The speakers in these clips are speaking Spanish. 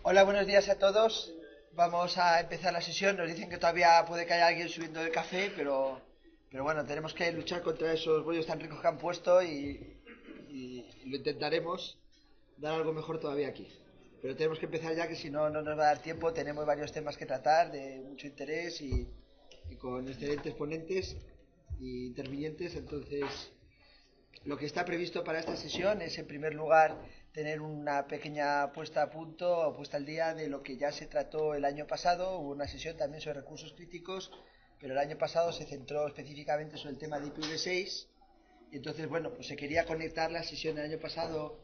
Hola, buenos días a todos. Vamos a empezar la sesión. Nos dicen que todavía puede que haya alguien subiendo el café, pero bueno, tenemos que luchar contra esos bollos tan ricos que han puesto y lo intentaremos dar algo mejor todavía aquí. Pero tenemos que empezar ya, que si no, no nos va a dar tiempo. Tenemos varios temas que tratar de mucho interés y con excelentes ponentes y intervinientes. Entonces, lo que está previsto para esta sesión es, en primer lugar, tener una pequeña puesta a punto o puesta al día de lo que ya se trató el año pasado. Hubo una sesión también sobre recursos críticos, pero el año pasado se centró específicamente sobre el tema de IPv6. Y entonces, bueno, pues se quería conectar la sesión del año pasado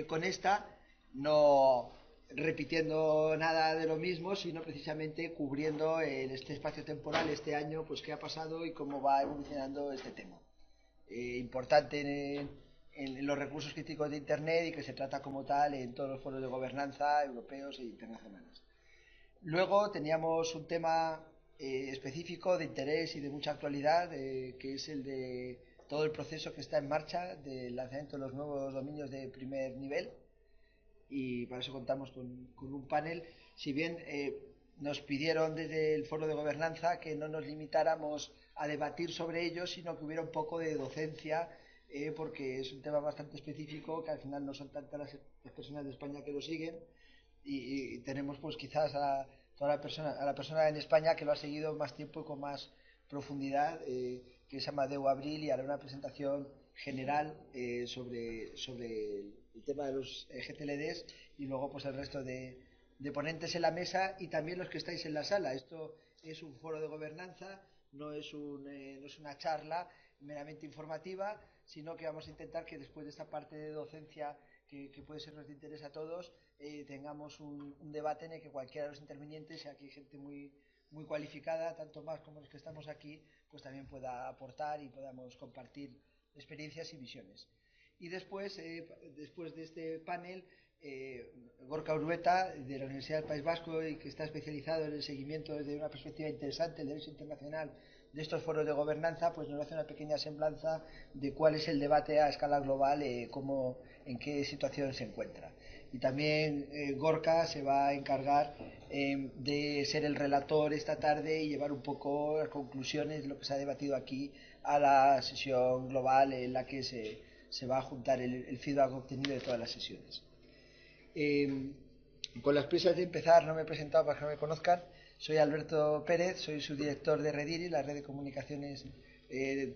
con esta, no repitiendo nada de lo mismo, sino precisamente cubriendo en este espacio temporal este año, pues qué ha pasado y cómo va evolucionando este tema importante en los recursos críticos de Internet y que se trata como tal en todos los foros de gobernanza europeos e internacionales. Luego teníamos un tema específico de interés y de mucha actualidad, que es el de todo el proceso que está en marcha del lanzamiento de los nuevos dominios de primer nivel, y para eso contamos con un panel. Si bien nos pidieron desde el foro de gobernanza que no nos limitáramos a debatir sobre ello, sino que hubiera un poco de docencia, porque es un tema bastante específico, que al final no son tantas las personas de España que lo siguen, y tenemos pues quizás a la persona en España que lo ha seguido más tiempo y con más profundidad, que es Amadeu Abril, y hará una presentación general sobre el tema de los GTLDs, y luego pues el resto de ponentes en la mesa y también los que estáis en la sala. Esto es un foro de gobernanza, no es una charla meramente informativa, sino que vamos a intentar que después de esta parte de docencia que puede sernos de interés a todos, tengamos un debate en el que cualquiera de los intervinientes, y aquí hay gente muy cualificada, tanto más como los que estamos aquí, pues también pueda aportar y podamos compartir experiencias y visiones. Y después de este panel, Gorka Urueta, de la Universidad del País Vasco, y que está especializado en el seguimiento desde una perspectiva interesante del derecho internacional de estos foros de gobernanza, pues nos hace una pequeña semblanza de cuál es el debate a escala global, en qué situación se encuentra. Y también Gorka se va a encargar de ser el relator esta tarde y llevar un poco las conclusiones de lo que se ha debatido aquí a la sesión global, en la que se va a juntar el feedback obtenido de todas las sesiones. Con las prisas de empezar, no me he presentado para que no me conozcan. Soy Alberto Pérez, soy subdirector de Rediri, la red de comunicaciones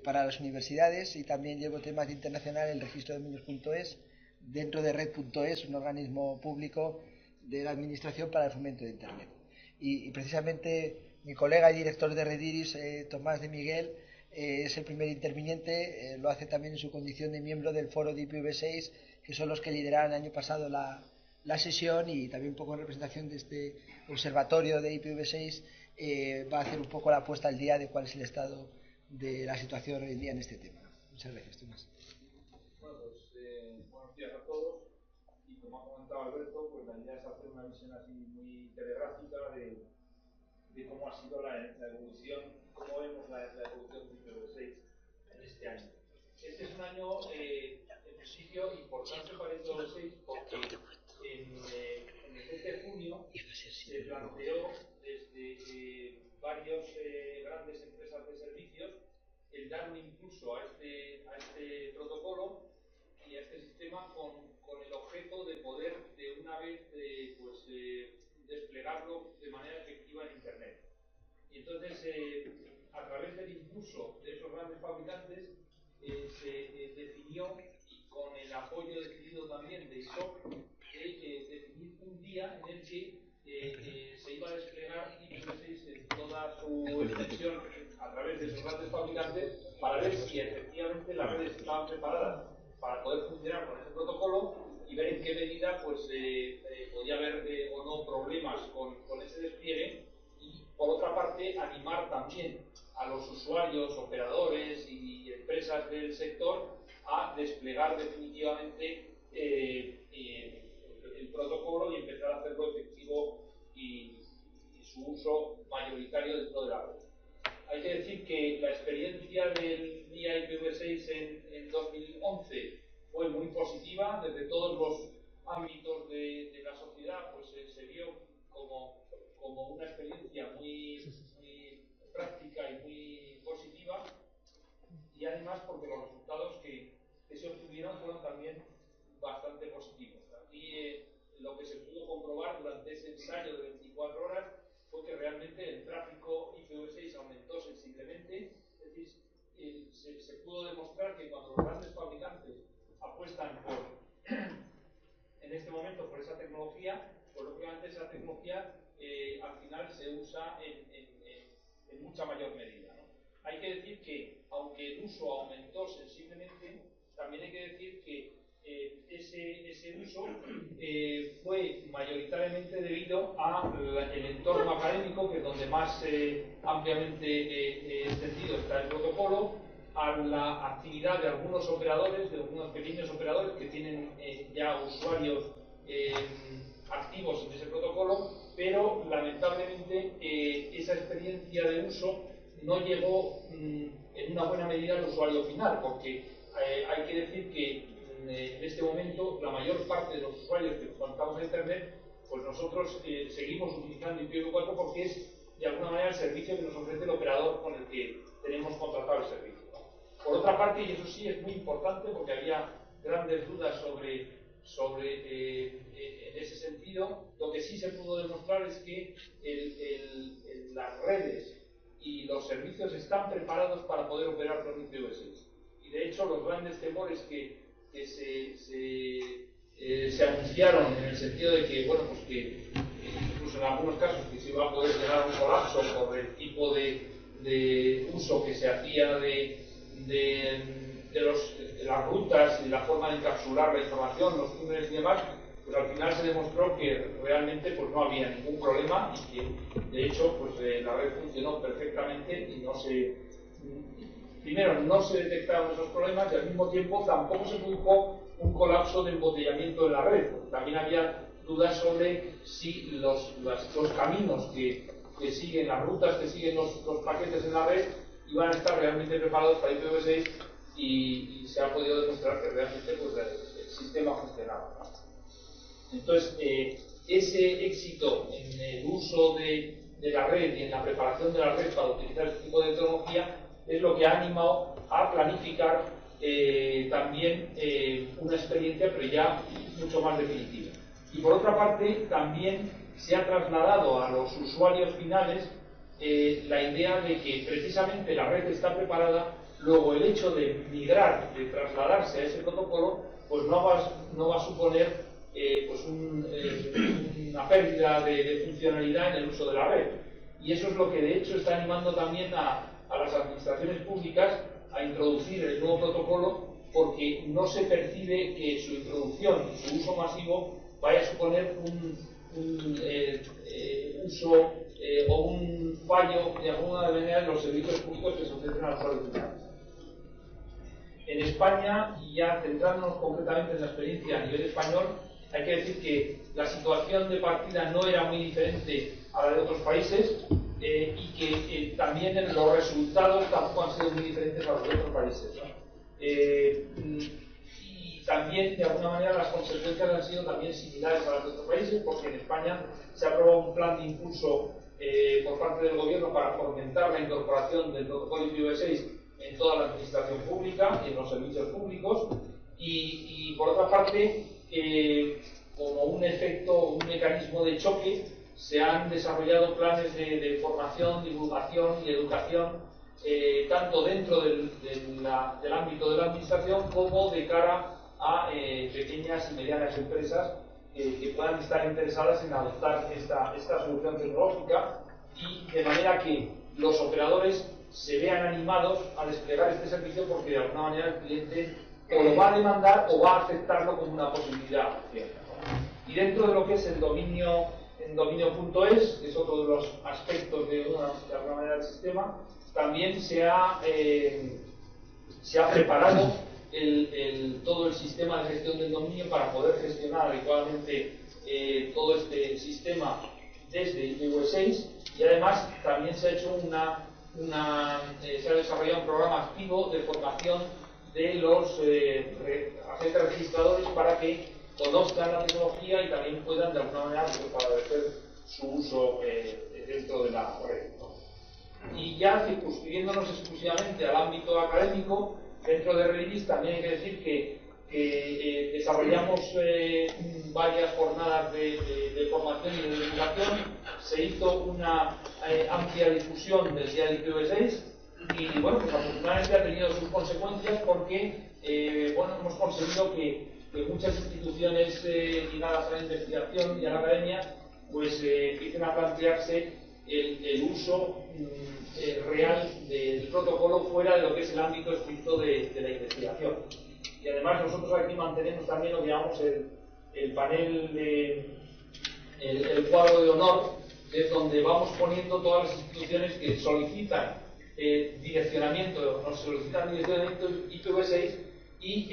para las universidades, y también llevo temas de internacional en el registro de dominios.es, dentro de red.es, un organismo público de la Administración para el Fomento de Internet. Y precisamente mi colega y director de Rediris, Tomás de Miguel, es el primer interviniente. Lo hace también en su condición de miembro del foro de IPv6, que son los que lideraron el año pasado la sesión, y también un poco en representación de este observatorio de IPv6 va a hacer un poco la puesta al día de cuál es el estado de la situación hoy en día en este tema. Muchas gracias, Tomás. Bueno, pues buenos días a todos, y como ha comentado Alberto, pues la idea es hacer una visión así muy telegráfica de cómo ha sido la evolución, cómo vemos la evolución de IPv6 en este año. Este es un año, en principio, importante para IPv6 porque en el mes de junio se planteó desde varias grandes empresas de servicios el dar un impulso a este protocolo y a este sistema con el objeto de poder de una vez desplegarlo de manera efectiva en Internet. Y entonces, a través del impulso de esos grandes fabricantes, se definió, y con el apoyo decidido también de ISOC, definir un día en el que se iba a desplegar IPv6 en toda su extensión a través de esos grandes fabricantes, para ver si efectivamente las redes estaban preparadas para poder funcionar con ese protocolo y ver en qué medida podía haber o no problemas con ese despliegue. Y por otra parte, animar también a los usuarios, operadores y empresas del sector a desplegar definitivamente el protocolo y empezar a hacerlo efectivo y su uso mayoritario dentro de la red. Hay que decir que la experiencia del día IPv6 en 2011 fue muy positiva desde todos los ámbitos de la sociedad, pues se vio como una experiencia muy práctica y muy positiva, y además porque los resultados que se obtuvieron fueron también bastante positivos. Aquí lo que se pudo comprobar durante ese ensayo de 24 horas fue que realmente el tráfico IPv6 aumentó sensiblemente, es decir, se pudo demostrar que cuando los grandes fabricantes apuestan en este momento por esa tecnología, pues lógicamente esa tecnología al final se usa en mucha mayor medida, ¿no? Hay que decir que, aunque el uso aumentó sensiblemente, también hay que decir que ese uso fue mayoritariamente debido al entorno académico, que es donde más ampliamente extendido está el protocolo, a la actividad de algunos operadores, de algunos pequeños operadores que tienen ya usuarios activos en ese protocolo, pero lamentablemente esa experiencia de uso no llegó en una buena medida al usuario final, porque hay que decir que en este momento la mayor parte de los usuarios que contamos a Internet, pues nosotros seguimos utilizando IPv4 porque es de alguna manera el servicio que nos ofrece el operador con el que tenemos contratado el servicio. Por otra parte, y eso sí es muy importante porque había grandes dudas en ese sentido, lo que sí se pudo demostrar es que las redes y los servicios están preparados para poder operar con IPv6. Y de hecho los grandes temores que se anunciaron en el sentido de que, bueno, pues que incluso en algunos casos que se iba a poder llegar a un colapso por el tipo de uso que se hacía de las rutas y la forma de encapsular la información, los túneles y demás, pues al final se demostró que realmente pues no había ningún problema y que de hecho pues la red funcionó perfectamente y primero no se detectaron esos problemas y al mismo tiempo tampoco se produjo un colapso de embotellamiento de la red. También había dudas sobre si los caminos que siguen, las rutas que siguen los paquetes en la red iban a estar realmente preparados para IPv6 y se ha podido demostrar que realmente pues, el sistema funcionaba. Entonces, ese éxito en el uso de la red y en la preparación de la red para utilizar este tipo de tecnología es lo que ha animado a planificar también una experiencia, pero ya mucho más definitiva. Y por otra parte, también se ha trasladado a los usuarios finales la idea de que precisamente la red está preparada, luego el hecho de migrar, de trasladarse a ese protocolo, pues no va a suponer pues una pérdida de funcionalidad en el uso de la red. Y eso es lo que de hecho está animando también a las administraciones públicas a introducir el nuevo protocolo, porque no se percibe que su introducción y su uso masivo vaya a suponer un uso o un fallo de alguna manera en los servicios públicos que se ofrecen a los usuarios. En España, y ya centrándonos concretamente en la experiencia a nivel español, hay que decir que la situación de partida no era muy diferente a la de otros países y que también los resultados tampoco han sido muy diferentes a los de otros países, ¿no? Y también, de alguna manera, las consecuencias han sido también similares a las de otros países, porque en España se ha aprobado un plan de impulso por parte del gobierno para fomentar la incorporación del protocolo IPv6 en toda la administración pública y en los servicios públicos, y por otra parte, como un efecto, un mecanismo de choque, se han desarrollado planes de formación, divulgación y educación, tanto dentro del ámbito de la administración como de cara a pequeñas y medianas empresas que puedan estar interesadas en adoptar esta solución tecnológica, y de manera que los operadores se vean animados a desplegar este servicio, porque de alguna manera el cliente o lo va a demandar o va a aceptarlo como una posibilidad cierta, ¿no? Y dentro de lo que es el dominio, en dominio.es, que es otro de los aspectos de alguna manera del sistema, también se ha preparado todo el sistema de gestión del dominio para poder gestionar adecuadamente todo este sistema desde IPv6, y además también se ha hecho se ha desarrollado un programa activo de formación de los agentes registradores para que conozcan la tecnología y también puedan de alguna manera pues, favorecer su uso dentro de la red, ¿no? Y ya circunscribiéndonos exclusivamente al ámbito académico, dentro de Redis también hay que decir que desarrollamos varias jornadas de formación y de divulgación. Se hizo una amplia difusión del día del IPv6 y bueno, pues afortunadamente ha tenido sus consecuencias porque bueno, hemos conseguido que muchas instituciones ligadas a la investigación y a la academia pues empiecen a plantearse el uso real del protocolo fuera de lo que es el ámbito estricto de la investigación. Y además nosotros aquí mantenemos también lo que llamamos el panel el cuadro de honor, que es donde vamos poniendo todas las instituciones que solicitan direccionamiento IPv6 y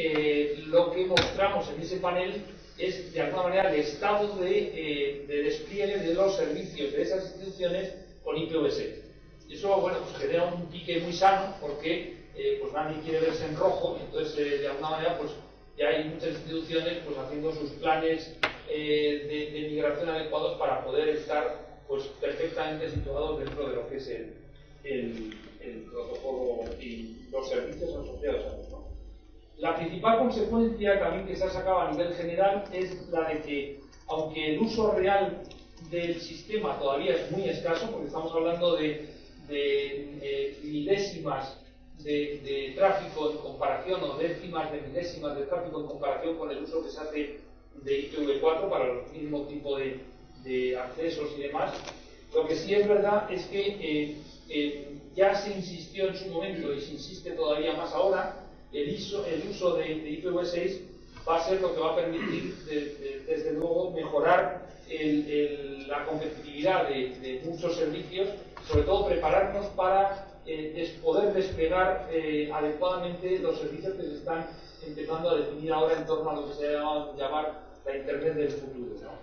lo que mostramos en ese panel es de alguna manera el estado de despliegue de los servicios de esas instituciones con IPv6. Y eso, bueno, pues genera un pique muy sano porque pues nadie quiere verse en rojo, entonces de alguna manera pues ya hay muchas instituciones pues haciendo sus planes de migración adecuados para poder estar pues perfectamente situados dentro de lo que es el protocolo y los servicios asociados a él, ¿no? La principal consecuencia también que se ha sacado a nivel general es la de que, aunque el uso real del sistema todavía es muy escaso, porque estamos hablando de milésimas de tráfico en comparación, o décimas de milésimas de tráfico en comparación con el uso que se hace de IPv4 para el mismo tipo de accesos y demás. Lo que sí es verdad es que ya se insistió en su momento y se insiste todavía más ahora. El uso de IPv6 va a ser lo que va a permitir, desde luego, mejorar la competitividad de muchos servicios, sobre todo prepararnos para poder desplegar adecuadamente los servicios que se están empezando a definir ahora en torno a lo que se llama llamar la Internet del futuro, ¿no?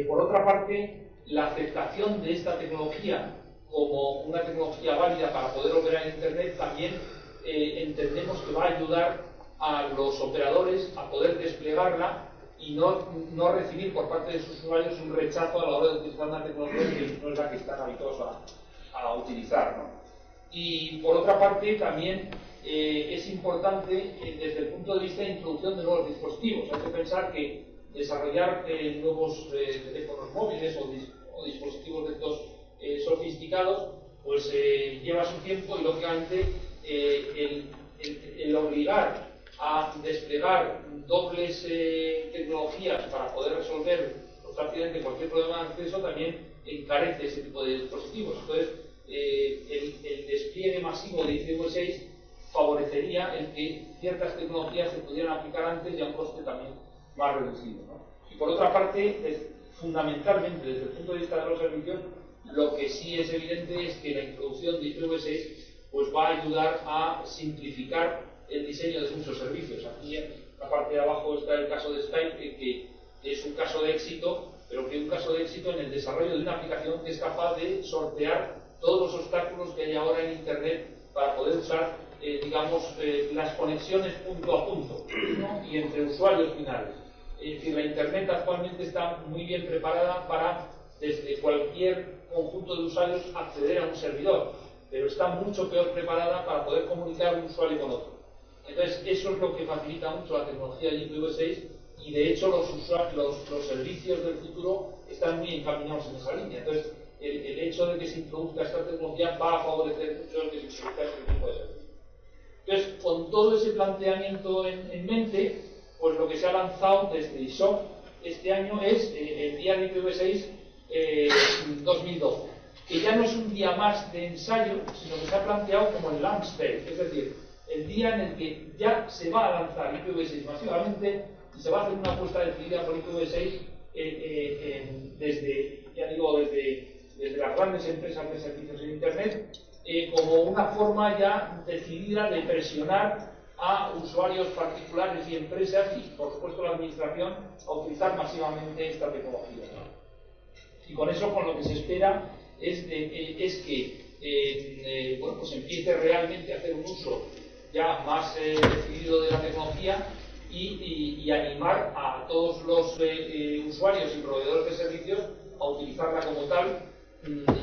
Por otra parte, la aceptación de esta tecnología como una tecnología válida para poder operar en Internet también entendemos que va a ayudar a los operadores a poder desplegarla y no recibir por parte de sus usuarios un rechazo a la hora de utilizar una tecnología que no es la que están habituados a utilizar, ¿no? Y por otra parte también es importante desde el punto de vista de introducción de nuevos dispositivos. Hay que pensar que desarrollar nuevos teléfonos móviles o dispositivos de estos sofisticados pues lleva su tiempo y lógicamente el obligar a desplegar dobles tecnologías para poder resolver rápidamente cualquier problema de acceso también encarece ese tipo de dispositivos. Entonces, el despliegue masivo de IPv6 favorecería el que ciertas tecnologías se pudieran aplicar antes y a un coste también más reducido, ¿no? Y por otra parte, fundamentalmente desde el punto de vista de los servicios, lo que sí es evidente es que la introducción de IPv6 pues va a ayudar a simplificar el diseño de muchos servicios. Aquí en la parte de abajo está el caso de Skype, que es un caso de éxito, pero que es un caso de éxito en el desarrollo de una aplicación que es capaz de sortear todos los obstáculos que hay ahora en Internet para poder usar, digamos, las conexiones punto a punto, ¿no? Y entre usuarios finales. Es decir, la Internet actualmente está muy bien preparada para, desde cualquier conjunto de usuarios, acceder a un servidor, pero está mucho peor preparada para poder comunicar un usuario con otro. Entonces, eso es lo que facilita mucho la tecnología de IPv6 y, de hecho, los servicios del futuro están muy encaminados en esa línea. Entonces, el hecho de que se introduzca esta tecnología va a favorecer mucho el que se introduzca este tipo de servicios. Entonces, con todo ese planteamiento en mente, pues lo que se ha lanzado desde ISOC este año es el día de IPv6 2012, que ya no es un día más de ensayo, sino que se ha planteado como el launch day, es decir, el día en el que ya se va a lanzar IPv6 masivamente y se va a hacer una apuesta decidida por IPv6 desde las grandes empresas de servicios en Internet, como una forma ya decidida de presionar a usuarios particulares y empresas y, por supuesto, la administración a utilizar masivamente esta tecnología, ¿no? Y con eso, con lo que se espera es que pues empiece realmente a hacer un uso ya más decidido de la tecnología y animar a todos los usuarios y proveedores de servicios a utilizarla como tal,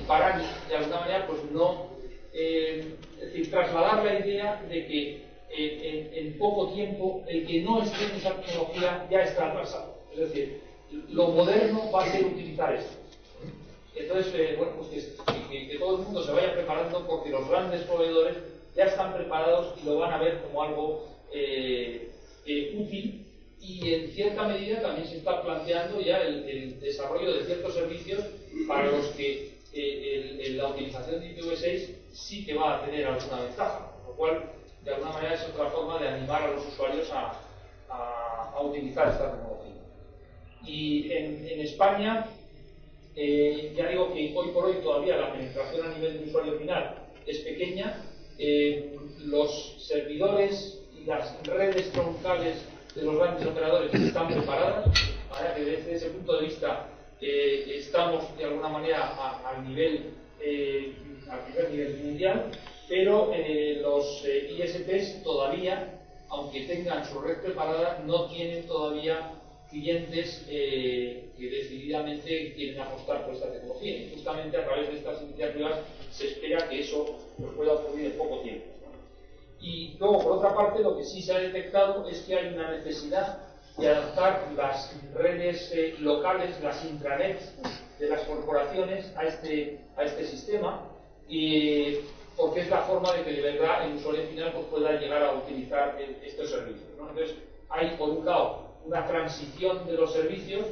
para de alguna manera pues no, es decir, trasladar la idea de que en poco tiempo el que no esté en esa tecnología ya está atrasado. Es decir, lo moderno va a ser utilizar esto. Entonces, bueno, pues que todo el mundo se vaya preparando, porque los grandes proveedores ya están preparados y lo van a ver como algo útil, y en cierta medida también se está planteando ya el desarrollo de ciertos servicios para los que la utilización de IPv6 sí que va a tener alguna ventaja, lo cual de alguna manera es otra forma de animar a los usuarios a utilizar esta tecnología. Y en España, ya digo que hoy por hoy todavía la penetración a nivel de usuario final es pequeña. Los servidores y las redes troncales de los grandes operadores están preparadas, para que desde ese punto de vista estamos de alguna manera al primer nivel mundial, pero los ISPs todavía, aunque tengan su red preparada, no tienen todavía clientes que decididamente quieren apostar por esta tecnología, y justamente a través de estas iniciativas se espera que eso pues, pueda ocurrir en poco tiempo. Y luego, por otra parte, lo que sí se ha detectado es que hay una necesidad de adaptar las redes locales, las intranets de las corporaciones a este sistema, porque es la forma de que de verdad el usuario final pues, pueda llegar a utilizar estos servicios, ¿no? Entonces, hay por un lado una transición de los servicios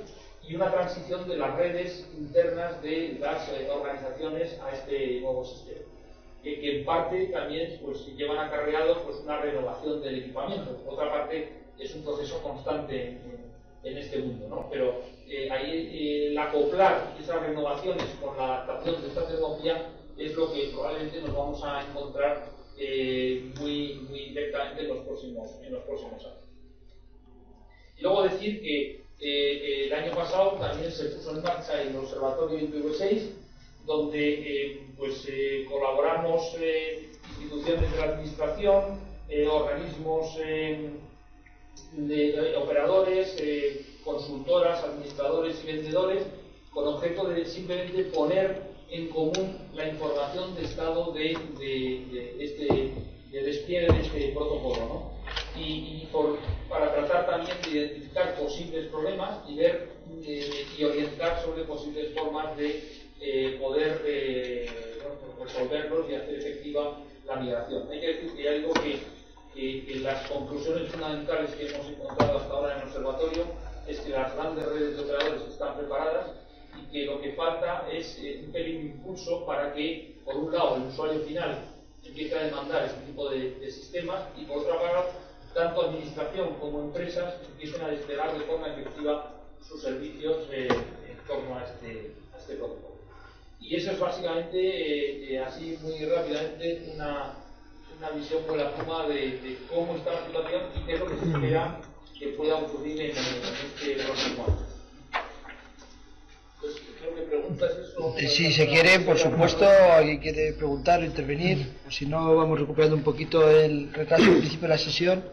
y una transición de las redes internas de las organizaciones a este nuevo sistema, que en parte también pues, llevan acarreado pues, una renovación del equipamiento. Por otra parte, es un proceso constante en este mundo, ¿no? Pero ahí el acoplar esas renovaciones con la adaptación de esta tecnología es lo que probablemente nos vamos a encontrar muy directamente en los próximos años. Y luego decir que el año pasado también se puso en marcha el Observatorio IPv6, donde colaboramos instituciones de la administración, organismos de operadores, consultoras, administradores y vendedores, con objeto de simplemente poner en común la información de estado de despliegue de este protocolo, ¿no? Para tratar también de identificar posibles problemas y ver y orientar sobre posibles formas de poder resolverlos y hacer efectiva la migración. Hay que decir que ya digo que las conclusiones fundamentales que hemos encontrado hasta ahora en el observatorio es que las grandes redes de operadores están preparadas y que lo que falta es un pelín de impulso para que, por un lado, el usuario final empiece a demandar este tipo de sistemas y, por otra parte, tanto administración como empresas empiecen a desplegar de forma efectiva sus servicios en torno a este protocolo. Y eso es básicamente, así muy rápidamente, una visión por la pluma de cómo está la situación y qué es lo que se espera que pueda ocurrir en este próximo año. Pues, creo que preguntas eso. Si se quiere, por supuesto, alguien quiere preguntar o intervenir, o si no, vamos recuperando un poquito el retraso del principio de la sesión.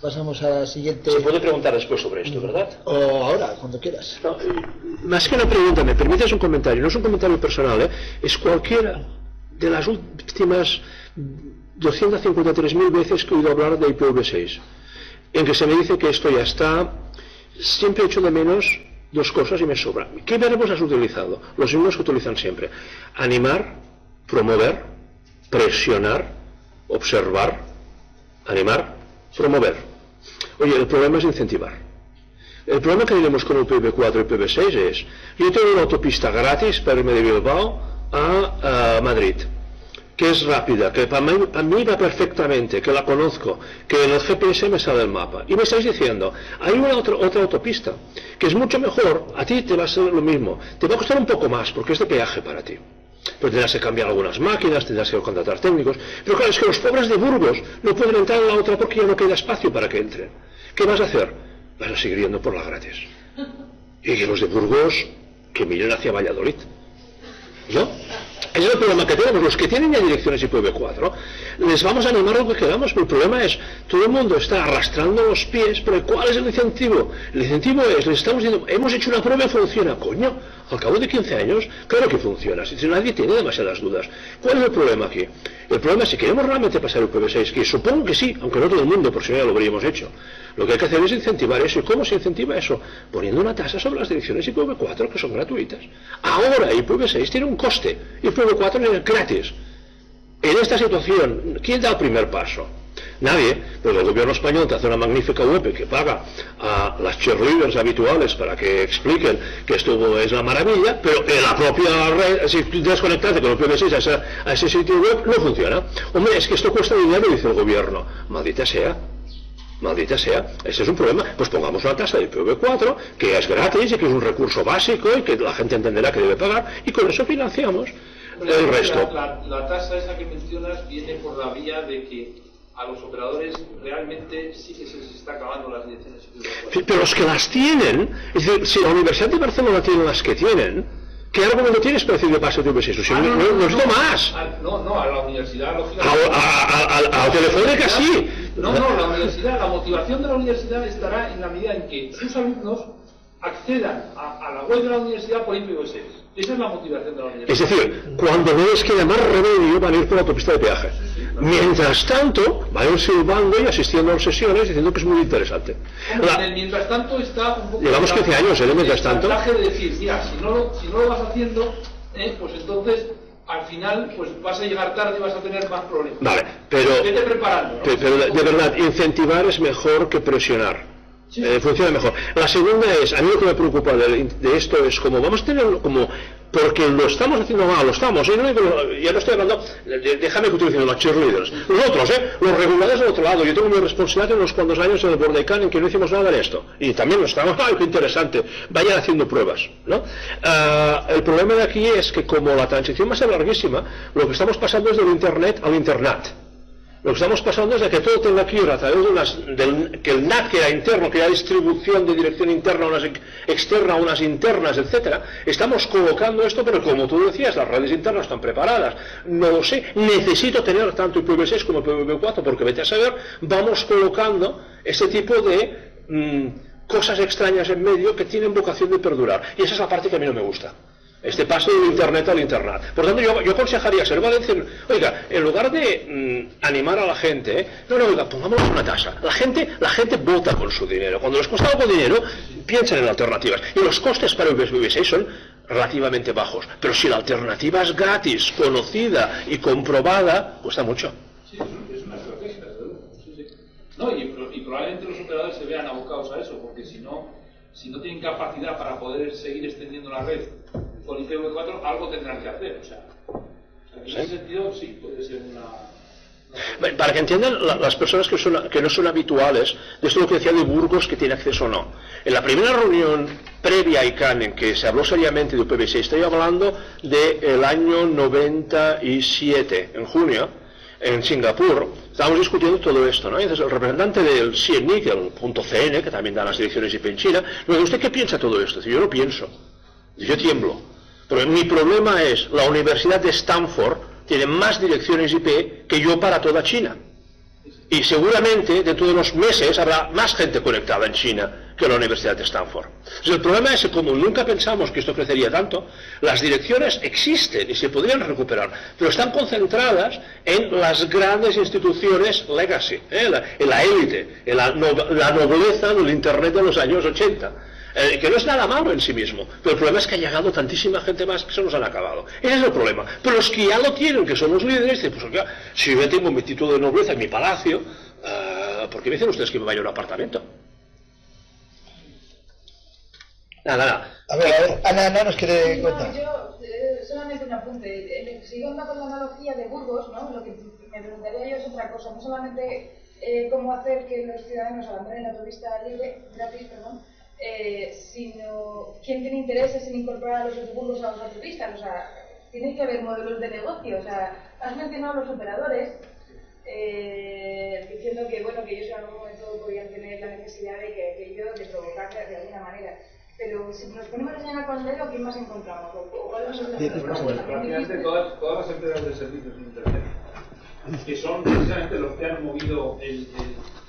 Pasamos a la siguiente. Se puede preguntar después sobre esto, ¿verdad? O ahora, cuando quieras. No, más que una pregunta, me permites un comentario. No es un comentario personal, es cualquiera de las últimas 253.000 veces que he oído hablar de IPv6, en que se me dice que esto ya está. Siempre he hecho de menos dos cosas y me sobra. ¿Qué verbos has utilizado? Los mismos que utilizan siempre: animar, promover, presionar, observar, animar, promover. Oye, el problema es incentivar. El problema que tenemos con el IPv4 y IPv6 es: yo tengo una autopista gratis para irme de Bilbao a Madrid, que es rápida, que para mí va perfectamente, que la conozco, que en el GPS me sale el mapa. Y me estáis diciendo, hay una otra autopista, que es mucho mejor, a ti te va a ser lo mismo, te va a costar un poco más, porque es de peaje para ti. Pero tendrás que cambiar algunas máquinas, tendrás que contratar técnicos. Pero claro, es que los pobres de Burgos no pueden entrar en la otra porque ya no queda espacio para que entren. ¿Qué vas a hacer? Vas a seguir yendo por la gratis. Y que los de Burgos, que miren hacia Valladolid. ¿no? Ese es el problema que tenemos. Los que tienen ya direcciones IPv4 les vamos a animar lo que queramos, pero el problema es todo el mundo está arrastrando los pies. Pero ¿cuál es el incentivo? El incentivo es, les estamos diciendo, hemos hecho una prueba y funciona. Coño, al cabo de 15 años, claro que funciona, si nadie tiene demasiadas dudas. ¿Cuál es el problema aquí? El problema es si queremos realmente pasar el IPv6, que supongo que sí, aunque no todo el mundo, por si no ya lo habríamos hecho. Lo que hay que hacer es incentivar eso. ¿Y cómo se incentiva eso? Poniendo una tasa sobre las direcciones IPv4 que son gratuitas. Ahora IPv6 tiene un coste, IPv4 es gratis. En esta situación, ¿quién da el primer paso? Nadie, pero el gobierno español te hace una magnífica web que paga a las cheerleaders habituales para que expliquen que esto es la maravilla, pero en la propia red, si desconectarte con el IPv6 a ese sitio web, no funciona. Hombre, es que esto cuesta dinero, dice el gobierno. Maldita sea. Maldita sea, ese es un problema. Pues pongamos una tasa de IPv4 que es gratis y que es un recurso básico y que la gente entenderá que debe pagar, y con eso financiamos el resto. La tasa esa que mencionas viene por la vía de que a los operadores realmente sí que se les está acabando las direcciones IPv4. Sí, pero los que las tienen, es decir, si la Universidad de Barcelona tiene las que tienen, ¿qué argumento tienes para decir que pase tu IPv6? Si no necesito más. No, a la universidad, lógicamente. A Telefónica sí. No, la universidad, la motivación de la universidad estará en la medida en que sus alumnos accedan a la web de la universidad por IPv6. Esa es la motivación de la universidad. Es decir, cuando no les queda más remedio van a ir por la autopista de peaje. Mientras tanto, van a ir silbando y asistiendo a sesiones diciendo que es muy interesante. En el mientras tanto está un poco... Llevamos 15 años, mientras tanto. El de decir, mira, si no lo vas haciendo, pues entonces... al final, pues vas a llegar tarde y vas a tener más problemas. Vale, pero... Vete preparando, ¿no? Pero de verdad, incentivar es mejor que presionar. Sí. Funciona mejor. La segunda es, a mí lo que me preocupa de esto es como vamos a tenerlo como... porque lo estamos haciendo mal, lo estamos, ya no estoy hablando, déjame que utilice los cheerleaders, los otros, los reguladores del otro lado. Yo tengo mi responsabilidad en unos cuantos años en el Bordecán en que no hicimos nada de esto, y también nos estamos, ¡ay, qué interesante! Vayan haciendo pruebas, ¿no? El problema de aquí es que como la transición va a ser larguísima, lo que estamos pasando es del Internet al Internet. Lo que estamos pasando es de que todo tenga que ir a través de que el NAT, que era interno, que era distribución de dirección interna, unas externa, unas internas, etcétera. Estamos colocando esto, pero como tú decías, las redes internas están preparadas. No lo sé, necesito tener tanto IPv6 como IPv4, porque vete a saber, vamos colocando ese tipo de cosas extrañas en medio que tienen vocación de perdurar. Y esa es la parte que a mí no me gusta. Este paso del Internet al Internet. Por tanto, yo aconsejaría ser Valencia, oiga, en lugar de animar a la gente, oiga, pongamos una tasa. La gente vota con su dinero. Cuando les cuesta algo de dinero, piensan en alternativas. Y los costes para IPv6 son relativamente bajos. Pero si la alternativa es gratis, conocida y comprobada, cuesta mucho. Sí, es una estrategia, desde luego. Sí. No, y probablemente los operadores se vean abocados a eso, porque si no tienen capacidad para poder seguir extendiendo la red con IPv4, algo tendrán que hacer. O sea, en ese sentido, sí, puede ser una... Para que entiendan las personas que no son habituales de esto lo que decía de Burgos, que tiene acceso o no. En la primera reunión previa a ICANN en que se habló seriamente de IPv6, estoy hablando del año 97, en junio, en Singapur, estábamos discutiendo todo esto, ¿no? Y entonces el representante del CNIC, el .cn, que también da las direcciones IP en China, me dice, ¿usted qué piensa de todo esto? Yo no pienso, yo tiemblo. Pero mi problema es, la Universidad de Stanford tiene más direcciones IP que yo para toda China. Y seguramente dentro de unos meses habrá más gente conectada en China que en la Universidad de Stanford. Entonces, el problema es que como nunca pensamos que esto crecería tanto, las direcciones existen y se podrían recuperar, pero están concentradas en las grandes instituciones legacy, en la élite, en la nobleza del Internet de los años 80. Que no es nada malo en sí mismo, pero el problema es que ha llegado tantísima gente más que se nos han acabado. Ese es el problema. Pero los que ya lo tienen, que son los líderes, dicen, pues oiga, si yo tengo mi título de nobleza en mi palacio, ¿por qué me dicen ustedes que me vaya a un apartamento? Nada. A ver, Ana nos quiere contar. Yo solamente un apunte. Siguiendo con la analogía de Burgos, ¿no? Lo que me preguntaría yo es otra cosa, no solamente cómo hacer que los ciudadanos abandonen la autopista gratis, sino quién tiene intereses en incorporar a los autobuses a los autopistas. O sea, tiene que haber modelos de negocio. O sea, has mencionado a los operadores diciendo que bueno, que ellos en algún momento podían tener la necesidad de provocar de alguna manera. Pero si nos ponemos a señalar con el dedo, ¿quién más encontramos? ¿O cuáles son las Bueno, pues prácticamente todas las empresas de servicios de Internet, que son precisamente los que han movido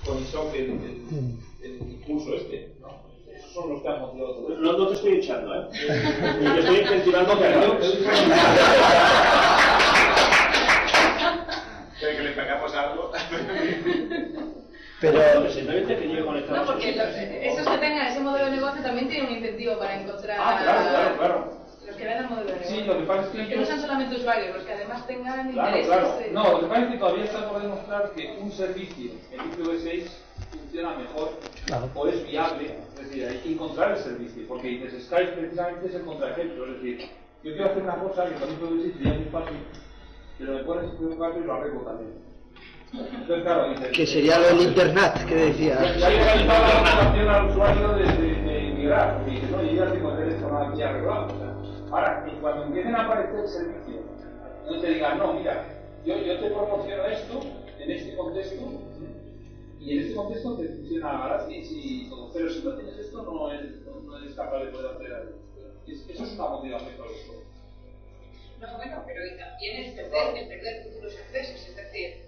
con ISOC el impulso este, ¿no? Esos son los que han movido todo esto. No te estoy echando, ¿eh? Te estoy incentivando que hagas. ¿Quieren que le pegamos algo? Pero simplemente que llegue conectado. No, porque esos que tengan ese modelo de negocio también tienen un incentivo para encontrar Claro. los que vendan modelo de negocio. Sí, lo que pasa es que Los que no sean solamente usuarios, los que además tengan Claro. intereses. No, lo que pasa es que todavía está por demostrar que un servicio en IPv6 funciona mejor o es viable. Es decir, hay que encontrar el servicio, porque dices, Skype precisamente es el contraejemplo. Es decir, yo quiero hacer una cosa que con IPv6 sería muy fácil, pero me pones IPv4 y lo arreglo también. Entonces, claro, dices, Que sería lo del internet que decía. ya hay realizado la información al usuario de migrar, y dices, no, yo ya tengo esto aquí arreglado. O sea, ahora, y cuando empiecen a aparecer servicios, no te digan, no, mira, yo te promociono esto en este contexto, y en este contexto te funciona gratis y todo, pero si no tienes esto, no eres capaz de poder hacer algo. Eso es una motivación para los juegos. No, bueno, pero y también el perder futuros accesos, es decir,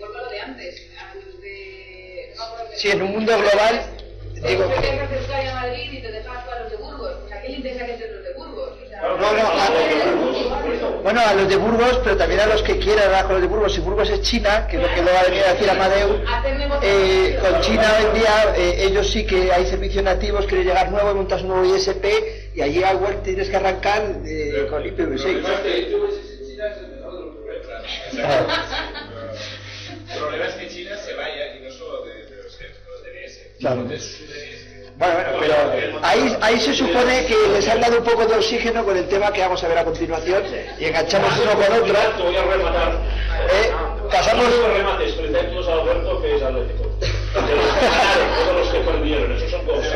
vuelvo a lo de antes, a los de... Sí, en un mundo global, digo... Te dejas de Euskadi a Madrid y te dejas a los de Burgos, pues ¿a qué le interesa que sean los de Burgos? O sea, Bueno, a los de Burgos, pero también a los que quieran hablar con los de Burgos. Si Burgos es China, que es lo que le va a venir a decir Amadeu, con China hoy en día ellos sí que hay servicios nativos, quieres llegar nuevo, montas un nuevo ISP y allí al web tienes que arrancar con IPv6. El problema es que China se vaya, y no solo de los DNS, Claro. de sus DNS. Bueno, pero ahí se supone que les han dado un poco de oxígeno con el tema que vamos a ver a continuación y enganchamos uno con otro. Te voy a rematar. Pasamos... los remates presentados a Alberto, que es atlético. Todos los que perdieron, esos son cosas.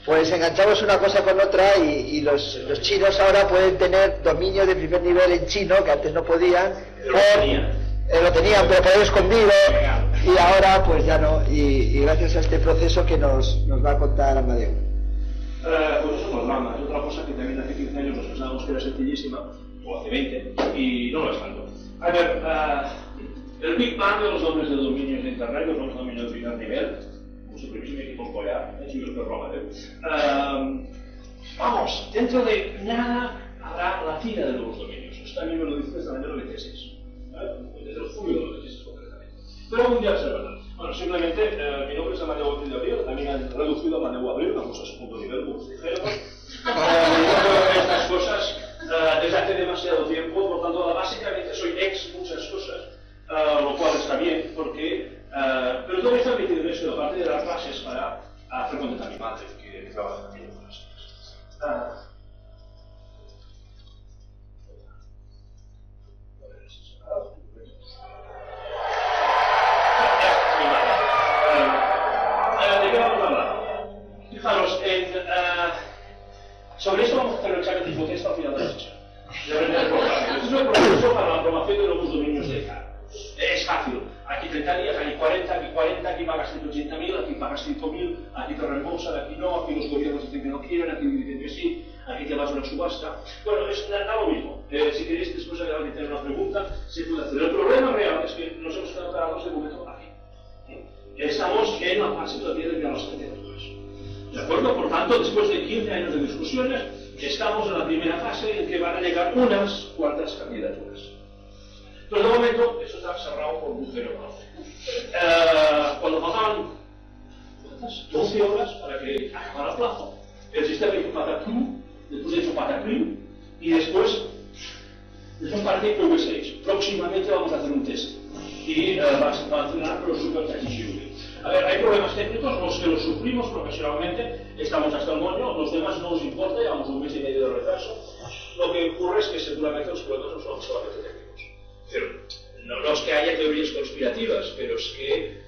Pues enganchamos una cosa con otra y los chinos ahora pueden tener dominio de primer nivel en chino, que antes no podían. Lo tenían, pero por ahí escondido, y ahora pues ya no, y gracias a este proceso que nos va a contar Amadeu. Pues eso no es drama, es otra cosa que también hace 15 años nos pensábamos que era sencillísima, o hace 20, y no lo es tanto. A ver, el Big Bang de los nombres de dominios de Internet, los nombres de dominios de primer nivel, su primerísimo equipo escolar, he hecho el perro Amadeu. Vamos, dentro de nada habrá la tira de nuevos dominios. Esto también me lo dice desde el año 96. Desde el julio de 96 concretamente. Pero algún día se verá. Bueno, simplemente, mi nombre es Amadeu Abril de Abril, también han reducido a Amadeu Abril, vamos a su punto de nivel, como os dijeron. Estas cosas desde hace demasiado tiempo, por tanto, básicamente soy ex muchas cosas, lo cual está bien, porque... pero todo está metido en eso, aparte de las bases para hacer contentar a mi madre, que trabaja también en las cosas. ¿De qué vamos a hablar? Fijaros, sobre esto vamos a hacer el examen de hipotesta al final de la sesión. Este es el proceso para la aprobación de nuevos dominios de cara. Es fácil. Aquí 30 días, aquí 40, aquí 40, aquí pagas 180.000, aquí pagas 5.000, aquí te reembolsan, aquí no, aquí los gobiernos dicen que no quieren, aquí dicen que sí, aquí te vas a una subasta. Bueno, es da lo mismo. Si queréis después de tener una pregunta, se puede hacer. El problema real es que nos hemos quedado parados de momento aquí. Estamos en la fase todavía de enviar las candidaturas. ¿De acuerdo? Por tanto, después de 15 años de discusiones, estamos en la primera fase en que van a llegar unas cuantas candidaturas. Pero de momento, eso está cerrado por un 0,12. Cuando faltaban 12 horas para que acabara el plazo, el sistema hizo pataclum, después hizo pataclum, y después parte IPv6. Próximamente vamos a hacer un test. Y va a funcionar, pero súper accesible. A ver, hay problemas técnicos, los que los sufrimos profesionalmente, estamos hasta el moño, los demás no nos importa, llevamos un mes y medio de retraso. Lo que ocurre es que seguramente los problemas no son solamente técnicos. Pero, no es que haya teorías conspirativas, pero es que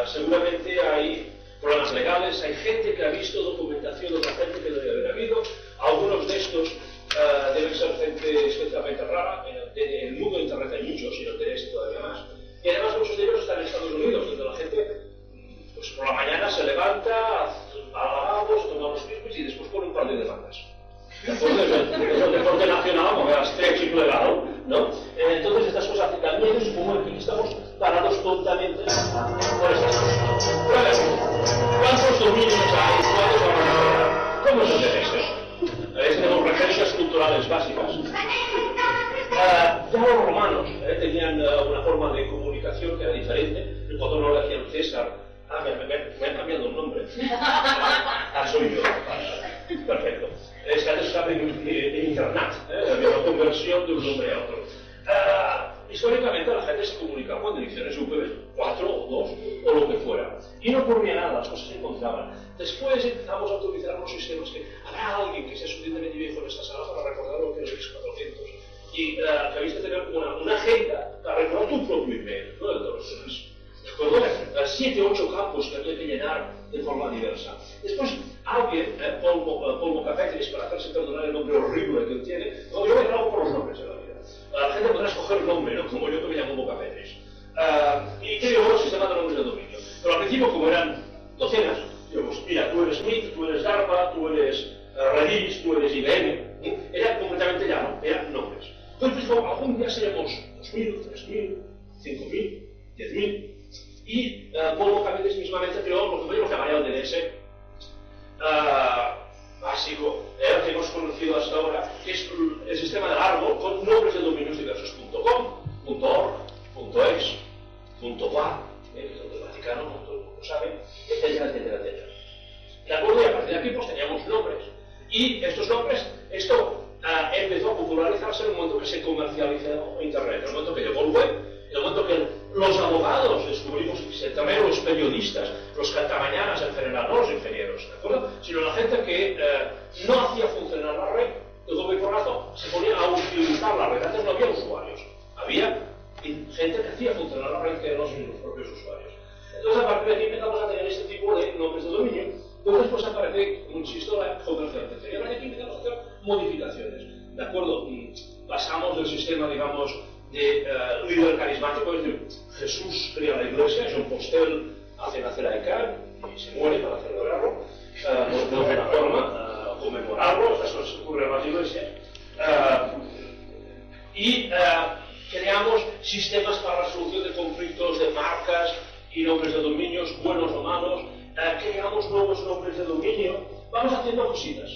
seguramente hay problemas legales, hay gente que ha visto documentación de otra gente que no debe haber habido, algunos de estos deben ser gente especialmente rara, en el mundo de Internet hay muchos, y en el DNS todavía más, y además muchos de ellos están en Estados Unidos, donde la gente Pues por la mañana se levanta, alabamos, toma los mismos y después pone un par de demandas. ¿De acuerdo? Es el deporte nacional, como era stretch y plegado, ¿no? Entonces estas cosas afectan a ellos, como aquí estamos parados tontamente por estas cosas. ¿Cuántos dominios hay? ¿Cuántos vamos a crear? ¿Cómo se hace esto? Tenemos referencias culturales básicas. Ya los romanos tenían una forma de comunicación que era diferente. Cuando no le hacían César, me han cambiado el nombre. Soy yo. Perfecto. Es que antes estaba en internet, había una conversión de un nombre a otro. Históricamente la gente se comunicaba con direcciones UPB, 4 o 2 o lo que fuera. Y no ocurría nada, las cosas se encontraban. Después empezamos a utilizar unos sistemas que habrá alguien que sea suficientemente viejo en esta sala para recordar lo que es el X400. Y que habéis de tener una agenda para recordar tu propio email, no el de los demás. ¿De acuerdo? 7 o 8 campos que había que llenar de forma diversa. Después, alguien, Paul Mocapetris, para hacerse perdonar el nombre horrible que él tiene, yo me grabo por los nombres de la vida. La gente podrá escoger el nombre, ¿no? Como yo que me llamo Mocapetris. Y creo el sistema de nombres de dominio. Pero al principio, como eran docenas, yo, pues mira, tú eres Smith, tú eres DARPA, tú eres Redis, tú eres IBM, era completamente llano, eran nombres. Entonces, algún día seremos 2.000, 3.000, 5.000, 10.000. Y Paul Mocapetris mismamente creó lo que podemos llamar el DNS básico, que hemos conocido hasta ahora, que es el sistema del árbol con nombres de dominios diversos, .com, .org, .ex, .va, que es el del Vaticano, como todo el mundo sabe, etcétera, etcétera, etcétera. ¿De acuerdo? Y a partir de aquí pues teníamos nombres. Y estos nombres, esto empezó a popularizarse en el momento que se comercializó Internet, en el momento que llegó el web, en el momento que los abogados descubrimos que también los periodistas, los cantamañanas en general, no los ingenieros, ¿de acuerdo? Sino la gente que no hacía funcionar la red, de golpe y porrazo, se ponía a utilizar la red. Antes no había usuarios, había gente que hacía funcionar la red que eran los propios usuarios. Entonces, a partir de aquí empezamos a tener este tipo de nombres de dominio, pero después aparece, como insisto, la comercialización. Y a partir de aquí empezamos a hacer modificaciones, ¿de acuerdo? Pasamos del sistema, digamos, de líder carismático, es decir, Jesús crea la iglesia, John Postel hace nacer a ECAR y se muere para celebrarlo, de alguna forma, conmemorarlo, estas cosas ocurren en las iglesias, y creamos sistemas para la resolución de conflictos de marcas y nombres de dominios, buenos o malos, creamos nuevos nombres de dominio, vamos haciendo cositas,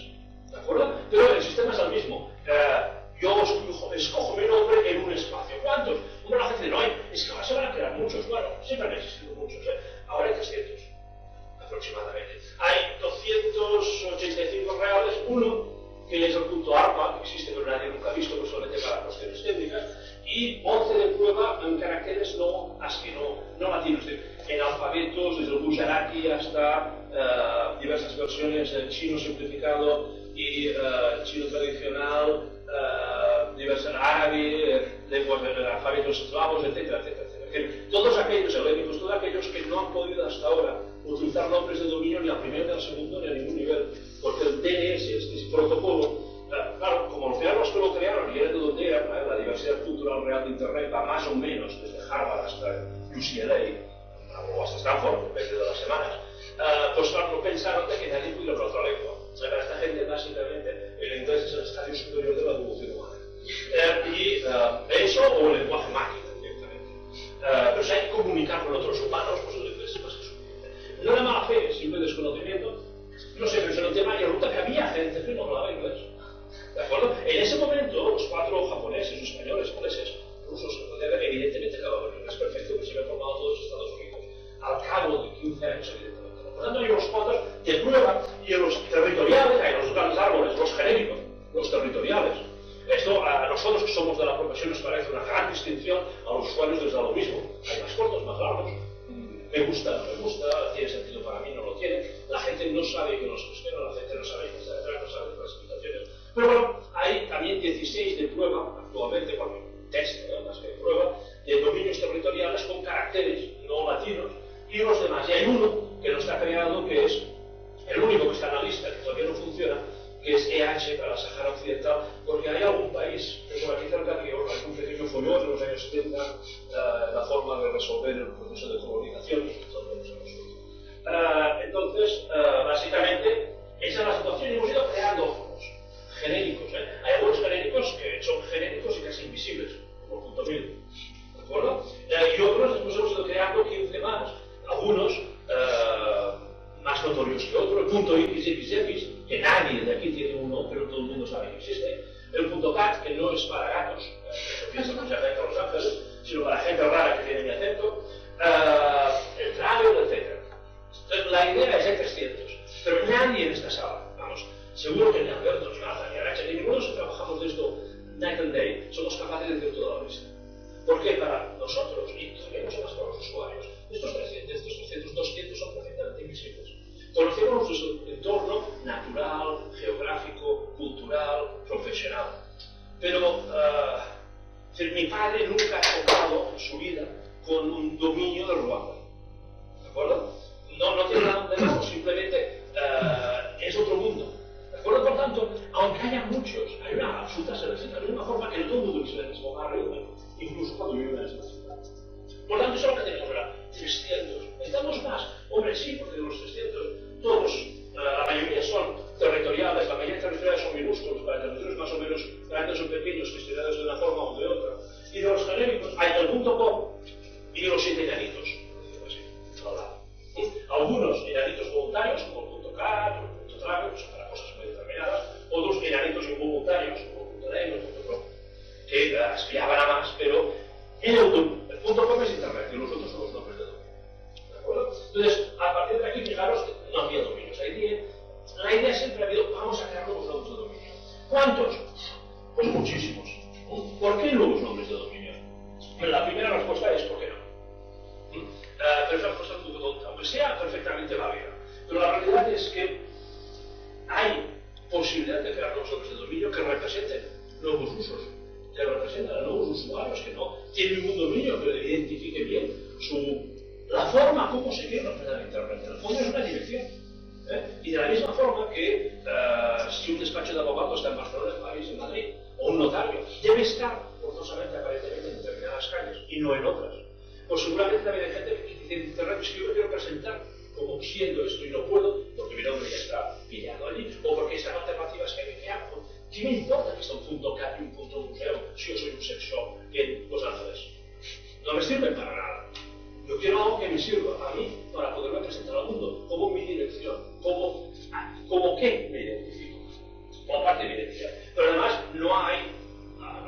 ¿de acuerdo? Pero el sistema es el mismo. Yo escojo mi nombre en un espacio. ¿Cuántos? Hombre, la gente dice, no, es que ahora se van a crear muchos. Bueno, siempre han existido muchos, ahora hay 300 aproximadamente. Hay 285 reales, uno que es el punto ARPA, que existe pero nadie nunca ha visto, pues solamente para cuestiones técnicas, y 11 de prueba en caracteres no ASCII, no latinos, en alfabetos, desde el Gujarati hasta diversas versiones en chino simplificado y chino tradicional, diversas árabe, lenguas de alfabetos eslavos, etcétera, etcétera, etcétera. Todos aquellos helénicos, todos aquellos que no han podido hasta ahora utilizar nombres de dominio ni al primero, ni al segundo, ni a ningún nivel, porque el DNS, este protocolo, claro, como los crearon que lo crearon y eran de donde era, la diversidad cultural real de Internet va más o menos desde Harvard hasta UCLA, o hasta Stanford, depende de las semanas, pues claro, no pensaron de que nadie pudiera hablar otra lengua. Para esta gente, básicamente, el inglés es el estadio superior de la evolución humana. Y eso o el lenguaje máquina, directamente. Pero si hay que comunicar con otros humanos, pues el inglés es más que suficiente. No era mala fe, simple desconocimiento. No sé, pero en el tema y resulta que había gente que no hablaba inglés. ¿De acuerdo? En ese momento, los 4 japoneses, españoles, ingleses, rusos, evidentemente acababan inglés perfecto, que se habían formado todos los Estados Unidos. Al cabo de 15 años, evidentemente. Por tanto, hay unos cuantos de prueba y en los territoriales, hay los grandes árboles, los genéricos, los territoriales. Esto a nosotros que somos de la profesión nos parece una gran distinción, a los usuarios les da lo mismo. Hay más cortos, más largos. Me gusta, no me gusta, tiene sentido para mí, no lo tiene. La gente no sabe que nos gestiona, la gente no sabe que está detrás, no sabe las explicaciones. Pero bueno, hay también 16 de prueba actualmente, bueno, test, más que prueba, de dominios territoriales con caracteres no latinos y los demás. Y hay uno que no está creado, que es el único que está en la lista, que todavía no funciona, que es EH para la Sahara Occidental, porque hay algún país, que por aquí cerca, que algún pequeño follón en los años 70, la forma de resolver el proceso de colonización, donde no se resuelve. 2000. ¿De acuerdo? Y otros después hemos ido creando 15 más, algunos más notorios que otros. El punto XXX, que nadie de aquí tiene uno, pero todo el mundo sabe que existe. El punto cat, que no es para gatos, eso piensa mucha gente en Los Ángeles, sino para gente rara que tiene mi acento. El travel, etc. Entonces, la idea es de 300, pero nadie en esta sala, vamos, seguro que ni Alberto, ni Marta, ni Aracha, ni ninguno de los que trabajamos de esto night and day, somos capaces de decir toda la lista. Porque para nosotros, y también mucho más para los usuarios, estos 300, 200 son perfectamente invisibles. Conocemos nuestro entorno natural, geográfico, cultural, profesional. Pero mi padre nunca ha tocado en su vida con un dominio del Ruanda. ¿De acuerdo? No tiene nada de malo, simplemente es otro mundo. ¿De acuerdo? Por tanto, aunque haya muchos, hay una absoluta selección, de la misma forma que todo el mundo vive en el mismo barrio, incluso cuando vive en la misma ciudad. Por tanto, eso es lo que tenemos ahora, 300. ¿Necesitamos más? Hombre, sí, porque de los 300, todos, la mayoría son territoriales, la mayoría territoriales son minúsculos, para territorios más o menos grandes o pequeños, gestionados de una forma o de otra. Y de los genéricos, hay el .com y de los 7 enanitos, algunos enanitos voluntarios, como el .cat o el .travel, que son para cosas muy determinadas, otros enanitos involuntarios, como el .net o el .com, que aspiraban a más, pero en el .com es internet y los otros son los nombres de dominio. ¿De acuerdo? Entonces, a partir de aquí, fijaros que no había dominios. La idea siempre ha habido, vamos a crear nuevos nombres de dominio. ¿Cuántos? Pues muchísimos. ¿Por qué nuevos nombres de dominio? La primera respuesta es ¿por qué no? Pero es una respuesta un poco tonta, aunque sea perfectamente válida. Pero la realidad es que hay posibilidad de crear nuevos nombres de dominio que representen nuevos usos, que representan a nuevos usuarios, que no tienen ningún dominio que identifique bien la forma como se quiere representar Internet. En el fondo es una dirección. Y de la misma forma que si un despacho de abogados está en Barcelona, en París, en Madrid, o un notario, debe estar forzosamente, aparentemente, en determinadas calles y no en otras. Pues seguramente también hay gente que dice en Internet, es que yo me quiero presentar como siendo esto y no puedo, porque mi nombre ya está pillado allí, o porque esas alternativas que me hago. ¿Qué me importa que sea un punto cat y un punto museo si yo soy un sex shop en Los Ángeles? No me sirven para nada. Yo quiero algo que me sirva a mí para poderme presentar al mundo, como mi dirección, como que me identifico, como parte de mi identidad. Pero además no ha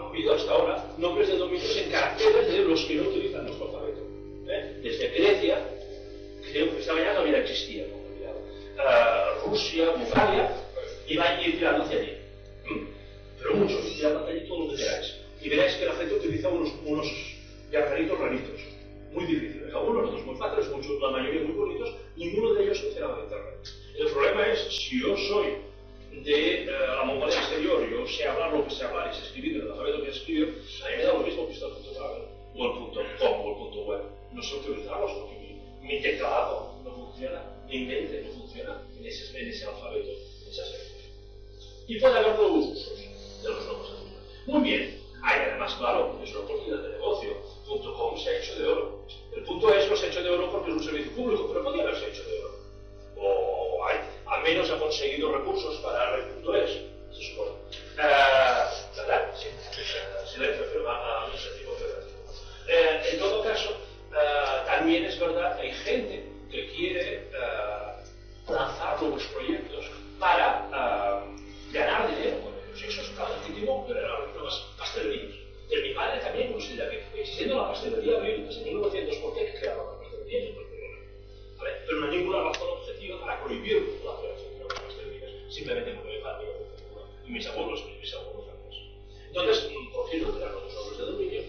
habido hasta ahora nombres de dominios en caracteres de los que no utilizan nuestro alfabeto. Desde Grecia, creo que esta mañana todavía existía, Rusia, Bulgaria, y va a ir tirando hacia allí. Pero muchos, tirando hacia allí todo lo que queráis. Y veréis que la gente utiliza unos guerreritos raritos, muy difíciles. Algunos otros muy fáciles, muchos, la mayoría muy bonitos, ninguno de ellos funciona en Internet. El problema es, si yo soy de la Mongolia exterior, yo sé hablar lo que sé hablar y sé escribir en el alfabeto que escribo, a mí me da lo mismo que está el .travel, o el .com, o el .web. No sé utilizarlos porque mi teclado no funciona, mi mente no funciona en ese alfabeto, en esas letras. Y puede haber nuevos usos de los nuevos alumnos. Muy bien, hay además, claro, es una oportunidad de negocio. .com se ha hecho de oro. El .es no se ha hecho de oro porque es un servicio público, pero podría haberse hecho de oro. O al menos ha conseguido recursos para el .es, se supone. ¿Verdad? Sí. Silencio, pero administrativo federativo. En todo caso, también es verdad que hay gente que quiere lanzar nuevos proyectos para ganar dinero con ellos. Y eso es legítimo, pero eran nuevas pastelerías. De mi padre también considera que existiendo la pastelería abril desde 1900, ¿por qué hay que crear la pastelería? ¿Vale? Pero no hay ninguna razón objetiva para prohibir la creación de las pastelerías, simplemente porque mi padre y mis abuelos antes. Entonces, ¿por qué no crear los nombres de dominio?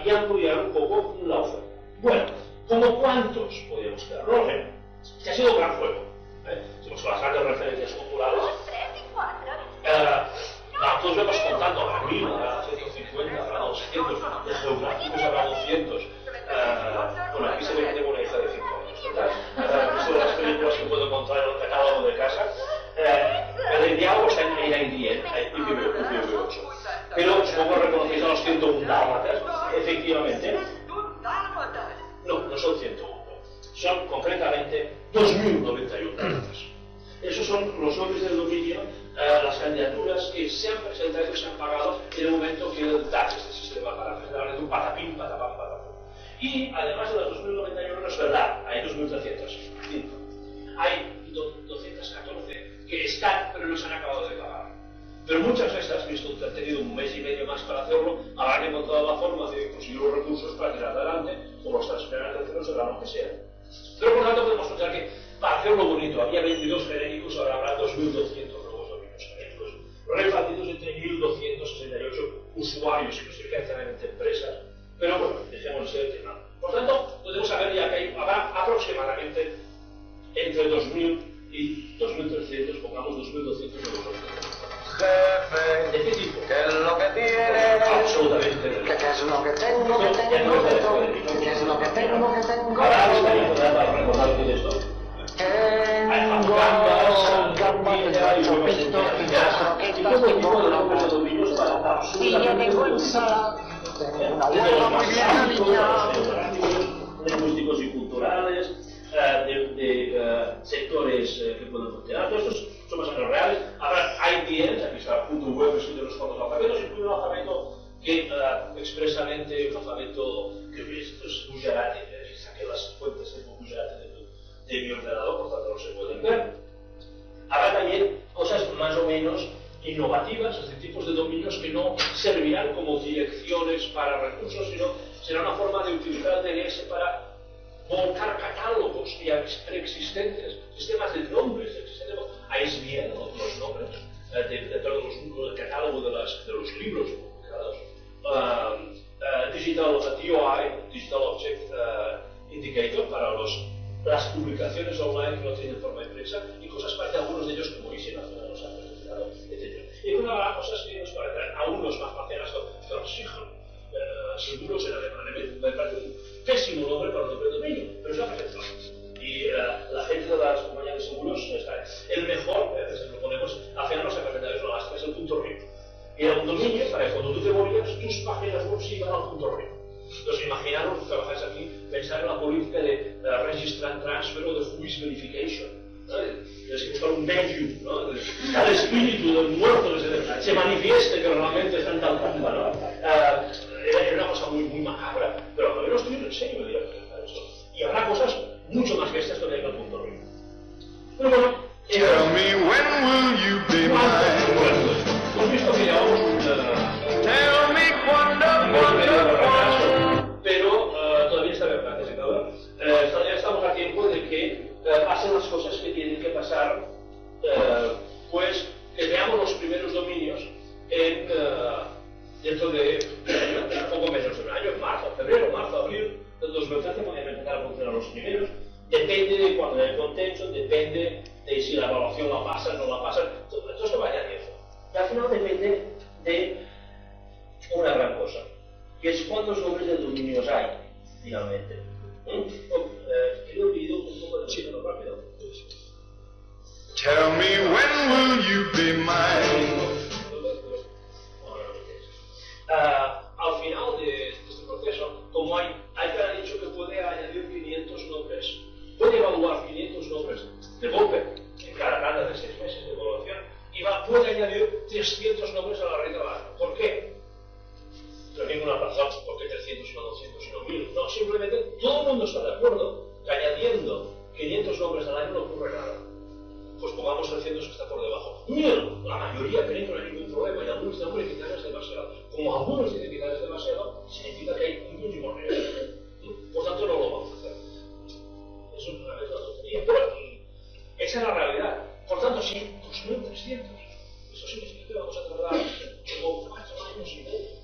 Y ampliar un poco la oferta. Bueno, ¿cómo cuántos podríamos crear? No lo sé. Que ha sido un gran juego. Tenemos bastantes referencias culturales. Todos vamos contando, habrá 1000, habrá 150, habrá 200, de geográficos habrá 200. Bueno, aquí se ve que tengo una hija de 5 años, ¿verdad? Son las películas que puedo encontrar en el catálogo de casa. El diálogo está en IDN, IPv8. Pero supongo que reconocéis a los 101 dálmatas, efectivamente. No son 101. Son concretamente 2091 dálmatas. Esos son los nombres del dominio, las candidaturas que se han presentado y se han pagado en el momento que el DAX, este se va para presentar un patapín, patapam, patapum. Y además de las 2.091, no es verdad, hay 2.305. Hay 214 que están, pero no se han acabado de pagar. Pero muchas de estas, visto que han tenido un mes y medio más para hacerlo, habrán encontrado la forma de conseguir los recursos para tirar adelante, o los transferir a terceros, o lo que sea. Pero por lo tanto podemos considerar que, para hacerlo bonito, había 22 genéricos, ahora habrá 2.200 nuevos dominios genéricos, repartidos entre 1.268 usuarios, que no se necesariamente empresas. Pero bueno, dejemos ese tema. Por tanto, podemos saber ya que habrá aproximadamente entre 2.000 y 2.300, pongamos 2.200 nuevos dominios. Jefe, ¿De qué tipo? ¿qué es lo que tienes? Absolutamente. ¿Qué es lo que tengo? ¿Qué es lo que tengo? Ahora estaría para recordar todo esto. Tengo gambas, chopitos, croquetas, tengo y ya tengo ensalada. Una huerva muy bien alineada. Lingüísticos y culturales, de sectores que pueden funcionar, todos estos son más o menos reales. Habrá ITNs, aquí está el punto web, de los cuantos alfabetos, incluye un alfabeto que expresamente, un alfabeto que esto es Gujarati, saqué las fuentes de Gujarati de mi ordenador, por tanto no se pueden ver. Habrá también cosas más o menos innovativas, es decir, tipos de dominios que no servirán como direcciones para recursos, sino será una forma de utilizar el DNS para volcar catálogos ya preexistentes, sistemas de nombres existentes, ISBN, los nombres, el catálogo de los libros publicados, Digital DOI, Digital Object Indicator, para las publicaciones online que no tienen forma impresa, y cosas para algunos de ellos como ISI Nacional los han presentado, etc. Y luego habrá cosas que nos parecerán aún más marcianas, Versichern, seguros en alemán, me parece un pésimo nombre para un nombre de dominio, pero es la perfección. Y la gente de las compañías de seguros está. El mejor, si lo ponemos, al final no se presenta eso, hasta es el punto RIP. Y era un dominio para que cuando tú te morías, tus páginas web se iban al punto RIP. Entonces, imaginaros, que trabajáis aquí, pensar en la política de Register and Transfer o de Whois Verification. Tienes que buscar un medium, ¿no? Cada espíritu del muerto que se manifieste que realmente está en tal tumba, ¿no? Era una cosa muy, muy macabra, pero a lo menos estoy en serio de eso. Y habrá cosas mucho más bestias todavía que el punto RIP. Pero bueno, Tell me when will you be mine? hemos visto que llevamos un Tell me cuándo. Pero todavía está bien necesitado. Todavía estamos a tiempo de que pasen las cosas que tienen que pasar, pues que veamos los primeros dominios dentro de poco menos de un año, en marzo, febrero, marzo, abril del 2013 podrían empezar a funcionar los primeros. Depende de cuándo el contexto, depende de si la evaluación la pasan o no la pasan, todo esto va añadiendo. Y al final depende de una gran cosa, que es cuántos nombres de dominios hay, finalmente. He olvidado un poco de decirlo rápido. Tell me when will you be mine? Al final de este proceso, como hay que haber dicho que puede añadir 500 nombres, puede evaluar 500 nombres de golpe en cada tanda de 6 meses de evaluación y puede añadir 300 nombres a la red de abajo. ¿Por qué? No hay ninguna razón, ¿por qué 300 y no 200 y no 1000? No, simplemente todo el mundo está de acuerdo que añadiendo 500 nombres al año no ocurre nada. Pues pongamos 300 que está por debajo. 1000, la mayoría creen que no hay ningún problema y algunos dicen, hombre, quizás es demasiado. Como algunos dicen que quizás es demasiado, significa que hay un mínimo riesgo. Por tanto, no lo vamos a hacer. Eso es una tontería, pero esa es la realidad. Por tanto, si 2.300, eso significa que vamos a tardar como 4 años y medio.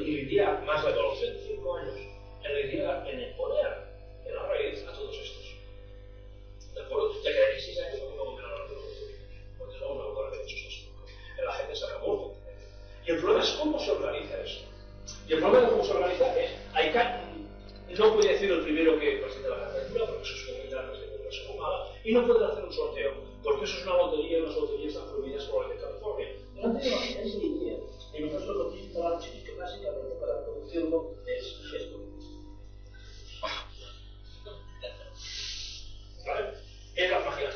Y iría más la evaluación de 5 años, en poner en la raíz a todos estos. ¿De acuerdo? Ya que de aquí 6 años no vamos a hablar de los porque no vamos a hablar de muchos asuntos. La gente se acabó. Y el problema es cómo se organiza esto. Y el problema de cómo se organiza es, no puede decir el primero que presente la candidatura, porque eso es comunidad, no es mala, y no puede hacer un sorteo, porque eso es una lotería, y las loterías están prohibidas por la ley de California. No te imagináis ni idea. Y nosotros lo que instalamos que básicamente para producirlo es esto. ¿Vale? Es la página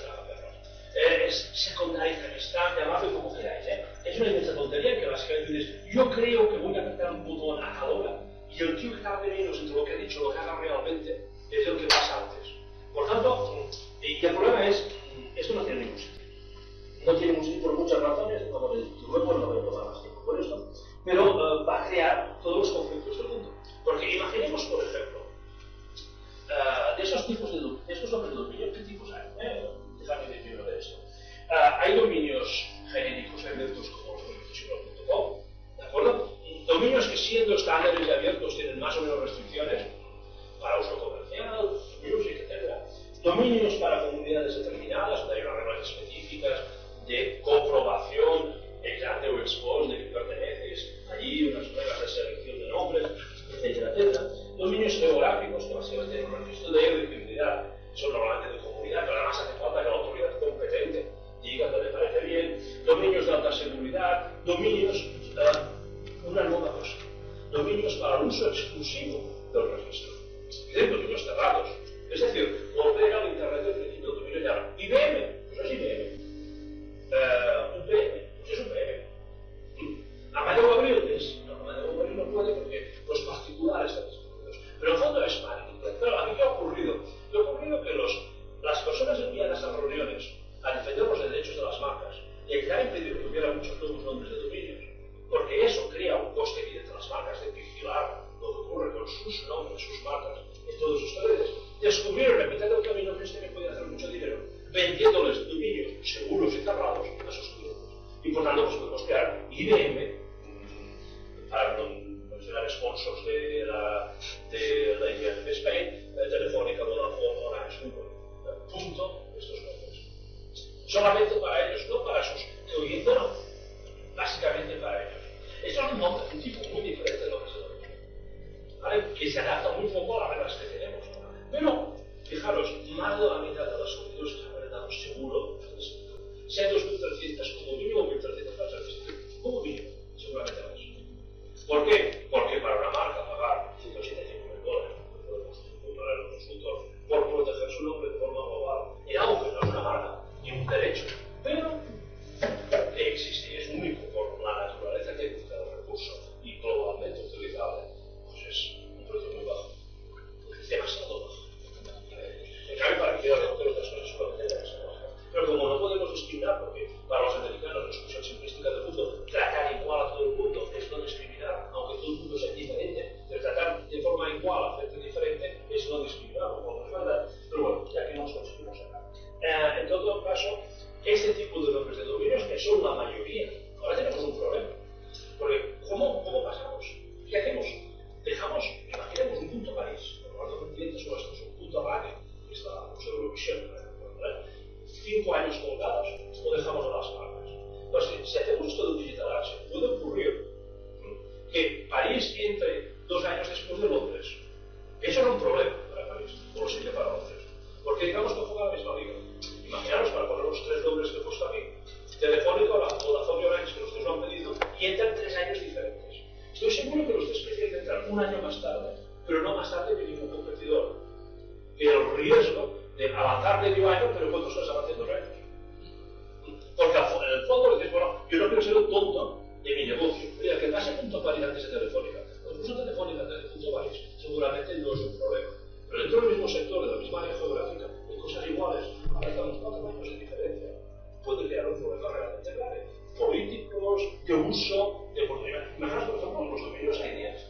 es secundaria, está, llamadlo como queráis, ¿eh? Es una inmensa tontería que básicamente dices, yo creo creo que voy a apretar un botón a cada hora y el tío que tarde menos entre lo que ha dicho y lo que haga realmente es el que pasa antes. Por tanto, y el problema es, esto no tiene ningún sentido. No tiene ningún sentido por muchas razones, luego no voy a tomar más tiempo por esto, pero va a crear todos los conflictos del mundo. Porque imaginemos, por ejemplo, de esos tipos de estos nombres de dominios, ¿qué tipos hay? Dejadme decir primero de esto. Hay dominios genéricos abiertos como los dominios.com, ¿de acuerdo? Dominios que siendo estándares y abiertos tienen más o menos restricciones para uso comercial, music, etc. Dominios para comunidades determinadas, donde hay unas reglas específicas de comprobación ex ante o ex post de que perteneces allí, unas reglas de selección de nombres, etcétera, etcétera. Dominios geográficos que básicamente tienen un registro de elegibilidad, son normalmente de comunidad, pero además hace falta que la autoridad competente diga que le parece bien. Dominios de alta seguridad, dominios, una nueva cosa, dominios para el uso exclusivo del registro, es decir, dominios cerrados. Es decir, volver al Internet del principio, dominio ya. IBM, pues es IBM. UPM, pues es UPM. Amadeo Gabriel es. No, Amadeo Gabriel no puede porque los particulares están excluidos. Pero en el fondo es marketing. Pero ¿a mí qué ha ocurrido? Ha ocurrido que las personas enviadas a reuniones a defender los derechos de las marcas y el que ha impedido que hubiera muchos nuevos nombres de dominios, porque eso crea un coste evidente a las marcas de vigilar lo que ocurre con sus nombres, sus marcas en todos sus redes, descubrieron en mitad del camino que este podía hacer mucho dinero vendiéndoles dominios seguros y cerrados a sus clientes. Y por tanto, pues podemos crear IBM, para no mencionar sponsors de la IBM de Spain, Telefónica, Vodafone, Orange, punto, estos nombres. Solamente para ellos, no para sus clientes, bueno, básicamente para ellos. Esto es un tipo muy diferente de lo que se domina, ¿vale? Que se adapta muy poco a las reglas que tenemos. Pero, fijaros, más de la mitad de los sonidos que han dado seguro, sean 2.300 como mínimo o 1.300 para ser como mínimo, seguramente más. ¿Por qué? Porque para una marca pagar $175.000, podemos poner un consultor, por proteger su nombre de forma global, en algo que no es una marca, ni un derecho, pero que existe y es único por la naturaleza que busca el recurso y globalmente utilizable, pues es un precio muy bajo, es demasiado bajo. En cambio, para que quede otras cosas solamente deben ser bajas. Pero como no podemos discriminar, porque para los americanos la expresión simplística del mundo, tratar igual a todo el mundo es no discriminar, aunque todo el mundo sea diferente, pero tratar de forma igual a gente diferente es no discriminar, lo cual no es verdad. Pero bueno, ya que nos conseguimos acá. En todo caso, este tipo de nombres de dominios, que son la mayoría, ahora tenemos un problema. Porque, ¿cómo pasamos? ¿Qué hacemos? Dejamos, imaginemos un punto París, por lo tanto, clientes nuestros, un punto radio, que es la Eurovisión, ¿verdad? 5 años colgados, o dejamos a las marcas. Entonces, si hacemos esto de un digital action, puede ocurrir que París entre 2 años después de Londres. Eso era un problema para París, o lo sería para Londres. Porque digamos que juega la misma liga. Imaginaros para poner los 3 nombres que he puesto aquí. Telefónica, Vodafone y Orange, que los 3 lo han pedido, y entran 3 años diferentes. Estoy seguro que los 3 prefieren entrar un año más tarde, pero no más tarde que ningún competidor. Que el riesgo de avanzar medio año, pero ¿cuántos horas avancen 2 años? Porque en el fondo dices, bueno, yo no quiero ser un tonto de mi negocio. Mira, que pase punto París antes de Telefónica. Pues puso Telefónica antes de punto París, seguramente no es un problema. Pero dentro del mismo sector, de la misma área geográfica, en cosas iguales, avanzamos 4 años de diferencia. Puede crear un problema realmente grave. Políticos, de uso, de oportunidad. Imaginaos, por ejemplo, los dominios aéreos.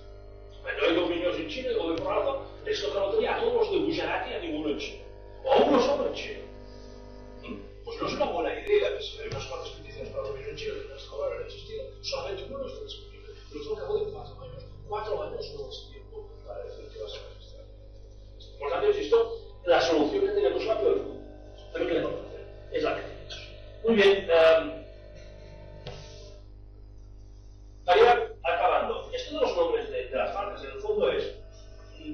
No hay dominios en China, o de por alto, les toca la lotería a todos los de Gujarati y a ninguno en China. O a uno solo en China. Pues no es una buena idea, que si hay unas cuantas peticiones para dominio en China, que las ahora han existido, solamente uno está disponible. Pero esto acabó de 4 años. 4 años no es tiempo para decir que vas a registrar. Por tanto, insisto, la solución que tenemos es la peor. Pero ¿qué le vamos a hacer? Es la que tenemos. Muy bien. Para ir acabando, esto de los nombres de las marcas, en el fondo es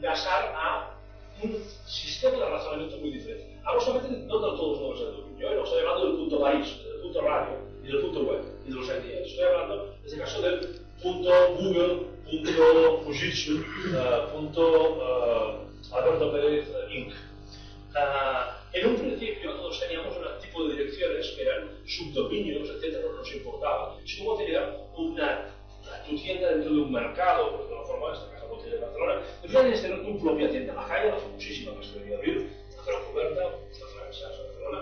pasar a un sistema de razonamiento muy diferente. Hablo solamente no de todos los nombres del dominio, no estoy hablando del punto París, del punto radio y del punto web y de los NDAs. Estoy hablando, en este caso, del punto Google, punto Fujitsu, punto Alberto Pérez Inc. En un principio todos teníamos un tipo de direcciones que eran subdominios, etc., no nos importaba, sino tener una tu tienda dentro de un mercado, pues de una forma, en este caso Botellas de Barcelona, tú tienes que tener tu propia tienda en la calle, hace muchísima pastelería abrir, hacer la coberta, una franquicia en Barcelona,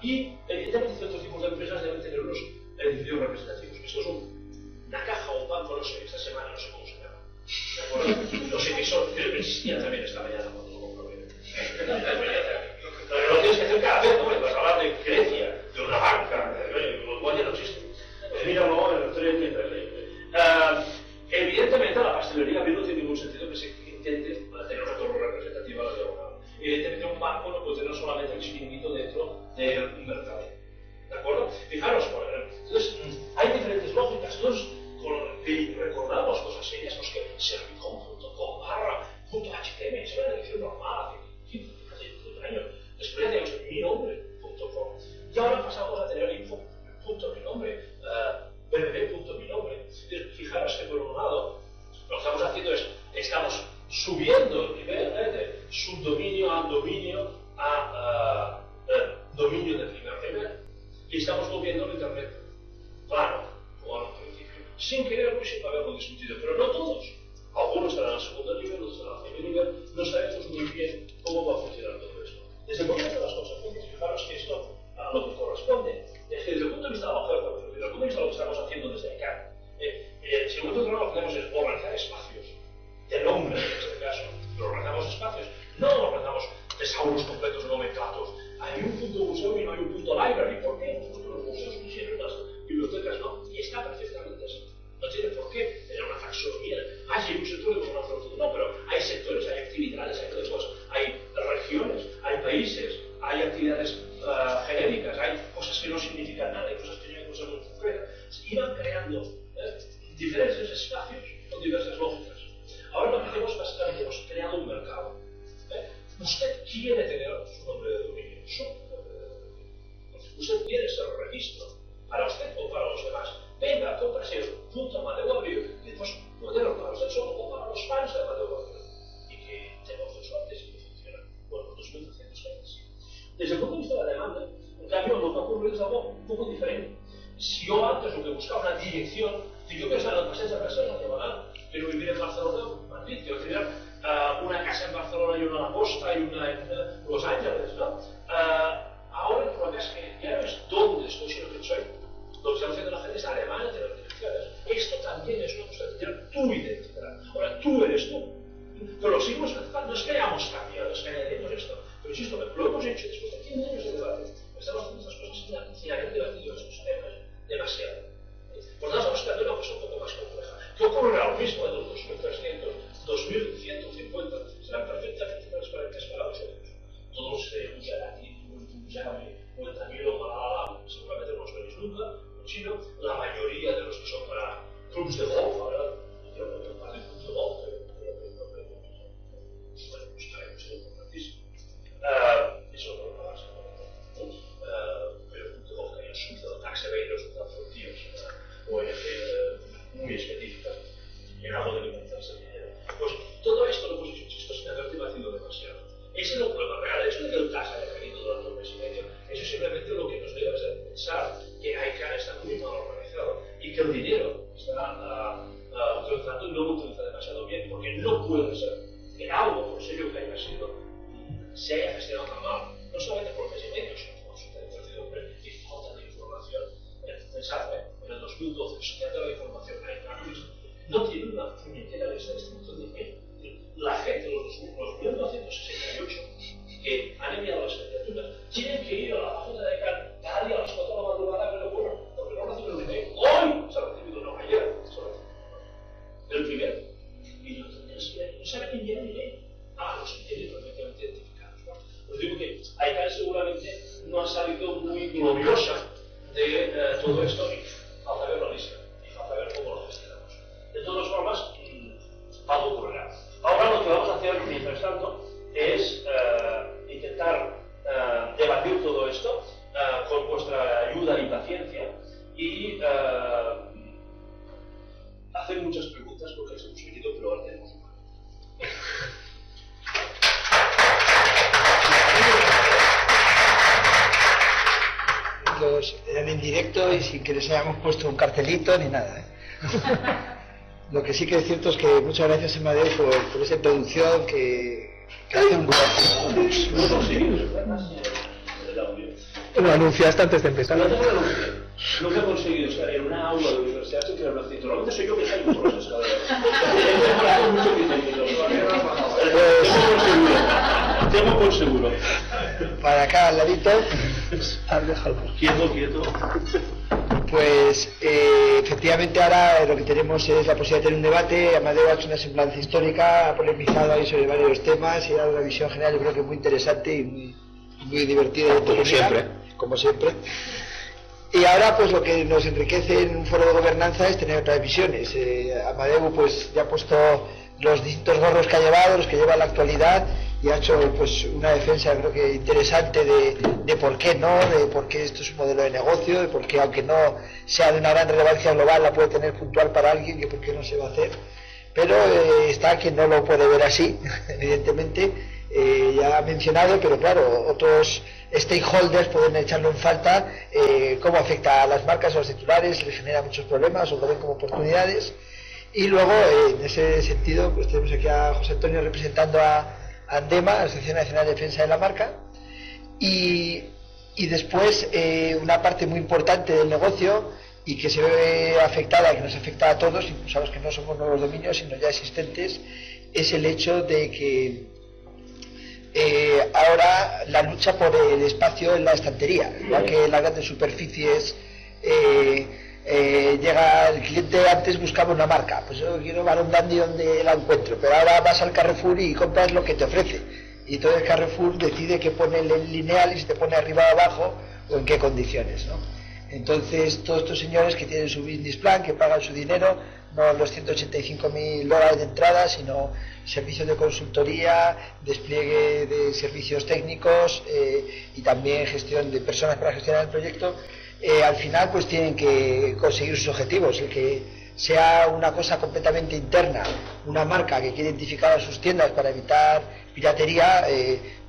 y evidentemente ciertos tipos de empresas deben tener unos edificios representativos. Esto es una caja o un banco, no sé, esta semana no sé cómo se llama. ¿De acuerdo? No sé qué son, creo que existían también esta mañana cuando lo comprobé. Pero lo tienes que hacer cada vez, ¿no? Vas a hablar de Grecia, de una banca, Uruguay ya no existe. Míralo en el tren, evidentemente la pastelería no tiene ningún sentido que se intente tener una torre representativa a la diagonal. Evidentemente un banco no puede tener solamente el chiringuito dentro de un mercado. ¿De acuerdo? Fijaros, entonces hay diferentes lógicas. Entonces, recordamos cosas serias, los que servicom.com /.htm, es una dirección normal, hace 15 años. Después ya tenemos minombre.com. Y ahora pasamos a tener info.minombre, www.minombre. Fijaros que por un lado, lo que estamos haciendo es, estamos subiendo el nivel de subdominio a dominio a dominio de primer nivel y estamos moviendo el internet plano, como al principio, sin querer o sin haberlo discutido, pero no todos. Algunos estarán al segundo nivel, otros estarán al primer nivel, no sabemos muy bien cómo va a funcionar todo esto. Desde el punto de vista de las consecuencias, fijaros que esto a lo que corresponde es que desde el punto de vista de la oferta, desde el punto de vista de lo que estamos haciendo desde acá, si en momento lo que hacemos es organizar espacios de nombre en este caso, pero organizamos espacios, no organizamos tesauros completos nomenclatos. Hay un punto museo y no hay un punto library. ¿Por qué? Porque los museos pusieron las bibliotecas, ¿no? Y está perfectamente así. No tiene por qué tener una taxonomía. Hay un sector de conocimiento. No, pero hay sectores, hay actividades, hay cosas, hay regiones, hay países, hay actividades genéricas, hay cosas que no significan nada, hay cosas que tienen cosas muy concretas. Iban creando diferentes espacios con diversas lógicas. Ahora lo que hacemos básicamente hemos creado un mercado. Usted quiere tener su nombre de dominio, usted quiere ser registro para usted o para los demás. Venga, cómprase el punto Amadeu Abril y después ponerlo para usted solo o para los fans de Amadeu Abril. Y que tenemos de suerte si funciona. Bueno, 2.300 años. Desde el punto de vista de la demanda, en cambio, lo que ocurre es algo un poco diferente. Si yo antes lo que buscaba una dirección, si yo quiero estar en el paseo de Barcelona, diagonal, quiero vivir en Barcelona, Madrid, quiero tener una casa en Barcelona y una en la costa y una en Los Ángeles, ¿no? Ahora el problema es que ya no es dónde estoy, sino que soy. Lo que estamos haciendo la gente es además de tener direcciones. Esto también es una cosa de tener tu identidad. Ahora tú eres tú. Pero lo seguimos haciendo, nos creamos cambios, nos añadimos esto. Pero insisto, lo hemos hecho después de 15 años de debate. Estamos haciendo estas cosas sin haber debatido estos temas demasiado. Por tanto, estamos creando una cosa un poco más compleja. ¿Qué ocurrirá lo mismo de los 2.300, 2.150? Serán perfectamente transparentes para vosotros. Todos Gujarati, Punjabi, o el tamil o Malayalam, seguramente no los veréis nunca, en chino. La mayoría de los que son para clubs de golf, ahora, yo no tengo más de clubs de golf, pero bueno, pues traemos el importantísimo. Eso no lo pasa. Pero el club de golf que hay en Suiza, tax evaders, tíos, ONG muy específicas, en algo de alimentarse el dinero. Pues todo esto lo hemos hecho sin haber debatido demasiado. Ese es el problema real. El hecho de que el TAS haya caído durante un mes y medio, eso es simplemente lo que nos debe hacer pensar que ICANN está muy mal organizado y que el dinero está utilizando y no lo utiliza demasiado bien, porque no puede ser que algo, por serio que haya sido, se haya gestionado tan mal. No solamente por un mes y medio, sino por su incertidumbre y falta de información. Pensad, en el 2012 se trata de información a ICANN, no tiene una puñetera lista de distribución de email. La gente, los 1.268 que han enviado las candidaturas, tienen que ir a la página de ICANN cada día a las 4 de la madrugada a ver lo bueno, porque no reciben un email. Hoy se ha recibido, no, ayer se ha recibido. El primero. Y no saben enviar un email a los que tienen perfectamente identificados. ¿No? Os digo que ICANN seguramente no ha salido muy gloriosa de todo esto y falta ver la lista y falta ver cómo lo gestionamos. De todas formas, algo ocurrirá. Ahora lo que vamos a hacer, mientras tanto, es intentar debatir todo esto con vuestra ayuda y paciencia y hacer muchas preguntas porque las hemos venido, pero ahora tenemos un poco. Eran en directo y sin que les hayamos puesto un cartelito ni nada, ¿eh? Lo que sí que es cierto es que muchas gracias, Amadeu, por esa introducción que hace un Lo anunciaste antes de empezar. Lo que he conseguido estar en una aula de universidad sin crear un accidente. Normalmente soy yo que salgo por las escaleras. Tengo por seguro. Para acá al ladito. Quieto. Pues efectivamente ahora lo que tenemos es la posibilidad de tener un debate. Amadeu ha hecho una semblanza histórica, ha polemizado ahí sobre varios temas y ha dado una visión general, yo creo que muy interesante y muy divertida. Como siempre. Y ahora pues lo que nos enriquece en un foro de gobernanza es tener otras visiones. Amadeu pues ya ha puesto los distintos gorros que ha llevado, los que lleva en la actualidad, y ha hecho pues una defensa creo que interesante de por qué no, de por qué esto es un modelo de negocio, de por qué aunque no sea de una gran relevancia global la puede tener puntual para alguien, que por qué no se va a hacer. Pero está quien no lo puede ver así, evidentemente, ya ha mencionado, pero claro, otros stakeholders pueden echarlo en falta, cómo afecta a las marcas, a los titulares, les genera muchos problemas o lo ven como oportunidades. Y luego, en ese sentido, pues tenemos aquí a José Antonio representando a ANDEMA, Asociación Nacional de Defensa de la Marca, y después una parte muy importante del negocio y que se ve afectada, que nos afecta a todos, incluso a los que no somos nuevos dominios, sino ya existentes, es el hecho de que ahora la lucha por el espacio en la estantería, igual que en las grandes superficies llega el cliente, antes buscaba una marca, pues yo quiero Barón Dandy donde la encuentro, pero ahora vas al Carrefour y compras lo que te ofrece, y entonces Carrefour decide qué pone en lineal y si te pone arriba o abajo o en qué condiciones, ¿no? Entonces todos estos señores que tienen su business plan, que pagan su dinero, no los $185.000 de entrada, sino servicios de consultoría, despliegue de servicios técnicos y también gestión de personas para gestionar el proyecto, al final pues tienen que conseguir sus objetivos. El que sea una cosa completamente interna, una marca que quiere identificar a sus tiendas para evitar piratería,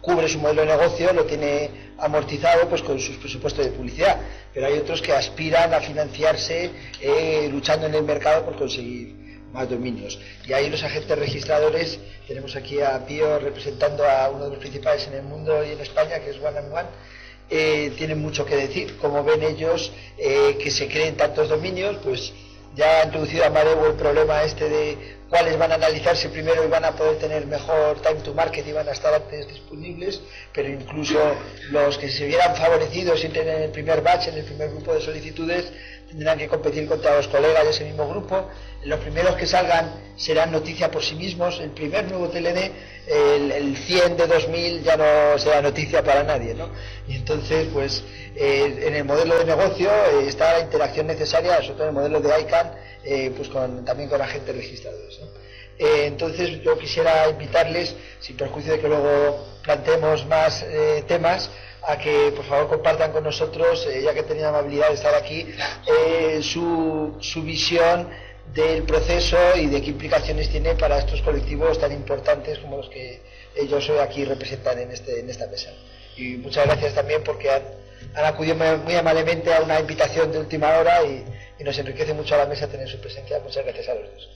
cubre su modelo de negocio, lo tiene amortizado pues con sus presupuestos de publicidad, pero hay otros que aspiran a financiarse luchando en el mercado por conseguir más dominios. Y ahí los agentes registradores, tenemos aquí a Pío representando a uno de los principales en el mundo y en España, que es One and One, tienen mucho que decir. Como ven ellos que se creen tantos dominios, pues ya ha introducido a Amadeu el problema este de cuáles van a analizarse primero y van a poder tener mejor time to market y van a estar antes disponibles, pero incluso los que se vieran favorecidos y entren en el primer batch, en el primer grupo de solicitudes, tendrán que competir contra los colegas de ese mismo grupo. Los primeros que salgan serán noticia por sí mismos. El primer nuevo TLD, el 100 de 2000 ya no será noticia para nadie, ¿no? Y entonces pues en el modelo de negocio está la interacción necesaria, sobre todo en el modelo de ICANN, pues también con agentes registradores, ¿no? Entonces yo quisiera invitarles, sin perjuicio de que luego planteemos más temas, a que por favor compartan con nosotros, ya que tenían la amabilidad de estar aquí, su visión del proceso y de qué implicaciones tiene para estos colectivos tan importantes como los que ellos hoy aquí representan en esta mesa. Y muchas gracias también porque han acudido muy amablemente a una invitación de última hora y nos enriquece mucho a la mesa tener su presencia. Muchas gracias a los dos.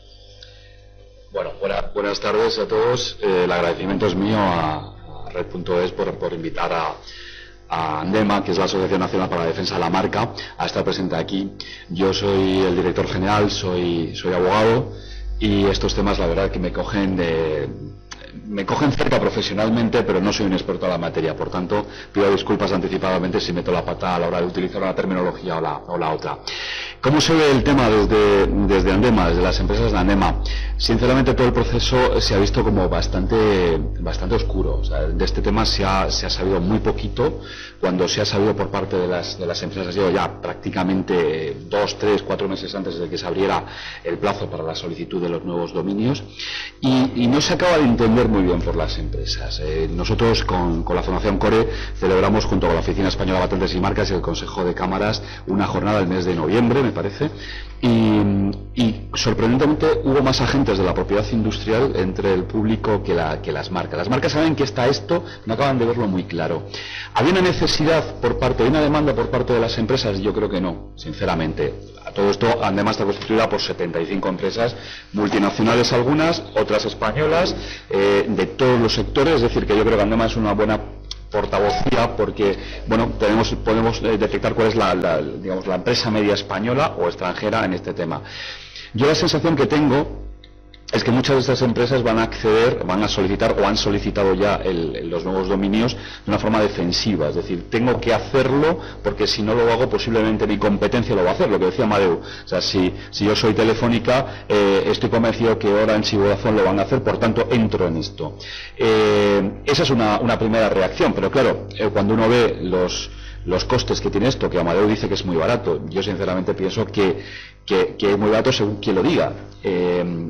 Bueno, buenas tardes a todos. El agradecimiento es mío a Red.es por invitar a ANDEMA, que es la Asociación Nacional para la Defensa de la Marca, a estar presente aquí. Yo soy el director general, soy abogado, y estos temas la verdad que me cogen cerca profesionalmente, pero no soy un experto en la materia. Por tanto, pido disculpas anticipadamente si meto la pata a la hora de utilizar una terminología o la otra. ¿Cómo se ve el tema desde ANDEMA, desde las empresas de ANDEMA? Sinceramente, todo el proceso se ha visto como bastante oscuro. O sea, de este tema se ha sabido muy poquito. Cuando se ha sabido por parte de las empresas, ha sido ya prácticamente 2, 3, 4 meses antes de que se abriera el plazo para la solicitud de los nuevos dominios, y no se acaba de entender muy bien por las empresas. Nosotros con la Fundación Core celebramos junto con la Oficina Española de Patentes y Marcas y el Consejo de Cámaras una jornada el mes de noviembre, me parece, y sorprendentemente hubo más agentes antes de la propiedad industrial entre el público que las marcas. Las marcas saben que está esto, no acaban de verlo muy claro. ¿Había una necesidad por parte, hay una demanda por parte de las empresas? Yo creo que no, sinceramente. A todo esto, Andema está constituida por 75 empresas, multinacionales algunas, otras españolas, de todos los sectores, es decir, que yo creo que Andema es una buena portavocía porque, bueno, podemos detectar cuál es digamos, la empresa media española o extranjera en este tema. Yo la sensación que tengo es que muchas de estas empresas van a acceder, van a solicitar o han solicitado ya los nuevos dominios de una forma defensiva, es decir, tengo que hacerlo porque si no lo hago posiblemente mi competencia lo va a hacer, lo que decía Amadeu. O sea, si yo soy Telefónica, estoy convencido que Orange y Vodafone lo van a hacer, por tanto entro en esto. Esa es una primera reacción, pero claro, cuando uno ve los costes que tiene esto, que Amadeu dice que es muy barato, yo sinceramente pienso que es muy barato según quien lo diga.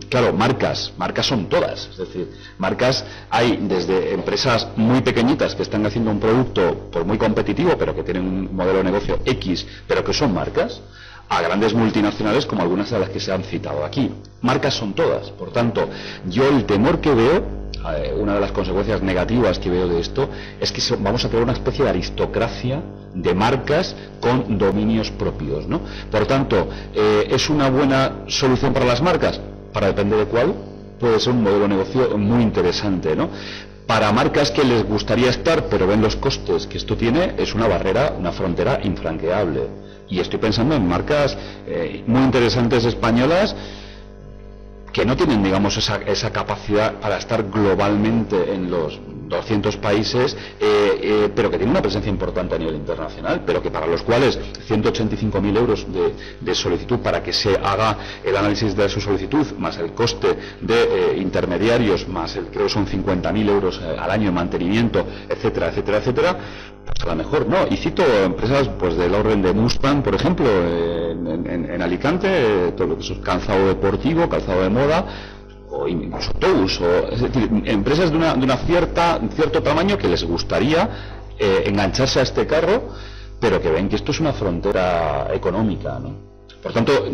Claro, marcas son todas, es decir, marcas hay desde empresas muy pequeñitas que están haciendo un producto por muy competitivo, pero que tienen un modelo de negocio X, pero que son marcas, a grandes multinacionales como algunas de las que se han citado aquí. Marcas son todas, por tanto, yo el temor que veo, una de las consecuencias negativas que veo de esto, es que vamos a tener una especie de aristocracia de marcas con dominios propios, ¿no? Por tanto, ¿es una buena solución para las marcas? Para depender de cuál, puede ser un modelo de negocio muy interesante, ¿no? Para marcas que les gustaría estar, pero ven los costes que esto tiene, es una barrera, una frontera infranqueable. Y estoy pensando en marcas muy interesantes españolas que no tienen, digamos, esa capacidad para estar globalmente en los 200 países, pero que tienen una presencia importante a nivel internacional, pero que para los cuales 185.000 euros de solicitud para que se haga el análisis de su solicitud, más el coste de intermediarios, más creo que son 50.000 euros al año de mantenimiento, etcétera, etcétera, etcétera, pues a lo mejor no. Y cito empresas pues del orden de Mustang, por ejemplo, en Alicante, todo lo que es calzado deportivo, calzado de moda, o incluso Tous, es decir, empresas de un cierto tamaño que les gustaría engancharse a este carro, pero que ven que esto es una frontera económica, ¿no? Por tanto,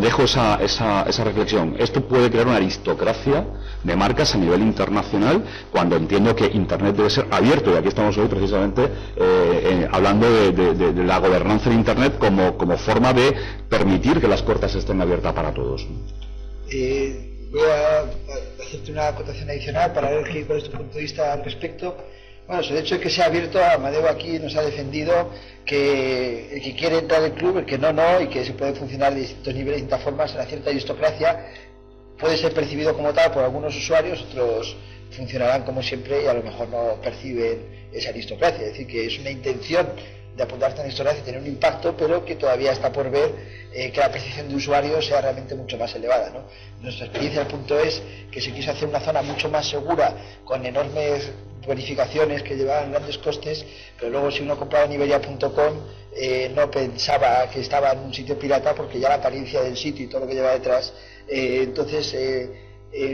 dejo esa reflexión. Esto puede crear una aristocracia de marcas a nivel internacional, cuando entiendo que Internet debe ser abierto, y aquí estamos hoy precisamente hablando de la gobernanza de Internet como forma de permitir que las puertas estén abiertas para todos. Voy a hacerte una acotación adicional para ver cuál es tu punto de vista al respecto. Bueno, el hecho de que sea abierto, Amadeu aquí nos ha defendido que el que quiere entrar al club, el que no, y que se puede funcionar de distintos niveles, de distintas formas, una cierta aristocracia, puede ser percibido como tal por algunos usuarios, otros funcionarán como siempre y a lo mejor no perciben esa aristocracia, es decir, que es una intención de apuntarte a la aristocracia y tener un impacto, pero que todavía está por ver que la percepción de usuarios sea realmente mucho más elevada, ¿no? Nuestra experiencia al punto es que se quiso hacer una zona mucho más segura, con enormes bonificaciones que llevaban grandes costes, pero luego si uno compraba en Iberia.com no pensaba que estaba en un sitio pirata, porque ya la apariencia del sitio y todo lo que lleva detrás, entonces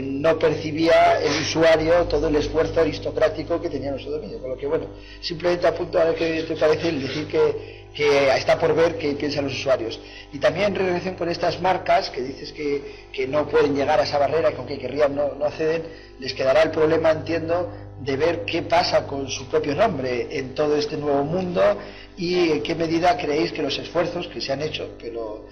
no percibía el usuario todo el esfuerzo aristocrático que tenía nuestro dominio, con lo que bueno, simplemente apunto a ver qué te parece el decir que está por ver qué piensan los usuarios. Y también en relación con estas marcas que dices que no pueden llegar a esa barrera, que aunque querrían no acceden, les quedará el problema, entiendo, de ver qué pasa con su propio nombre en todo este nuevo mundo y en qué medida creéis que los esfuerzos que se han hecho, pero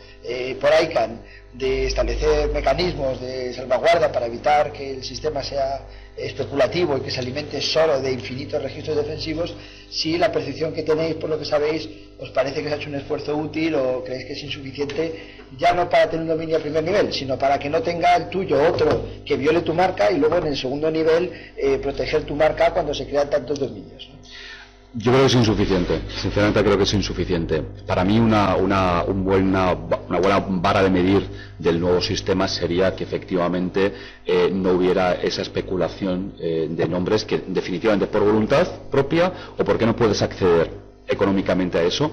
por ICANN, de establecer mecanismos de salvaguarda para evitar que el sistema sea especulativo y que se alimente solo de infinitos registros defensivos, si la percepción que tenéis, por lo que sabéis, os parece que se ha hecho un esfuerzo útil o creéis que es insuficiente, ya no para tener un dominio a primer nivel, sino para que no tenga el tuyo otro que viole tu marca, y luego en el segundo nivel proteger tu marca cuando se crean tantos dominios, ¿no? Yo creo que es insuficiente, sinceramente creo que es insuficiente. Para mí una buena vara de medir del nuevo sistema sería que efectivamente no hubiera esa especulación de nombres, que definitivamente por voluntad propia o porque no puedes acceder económicamente a eso,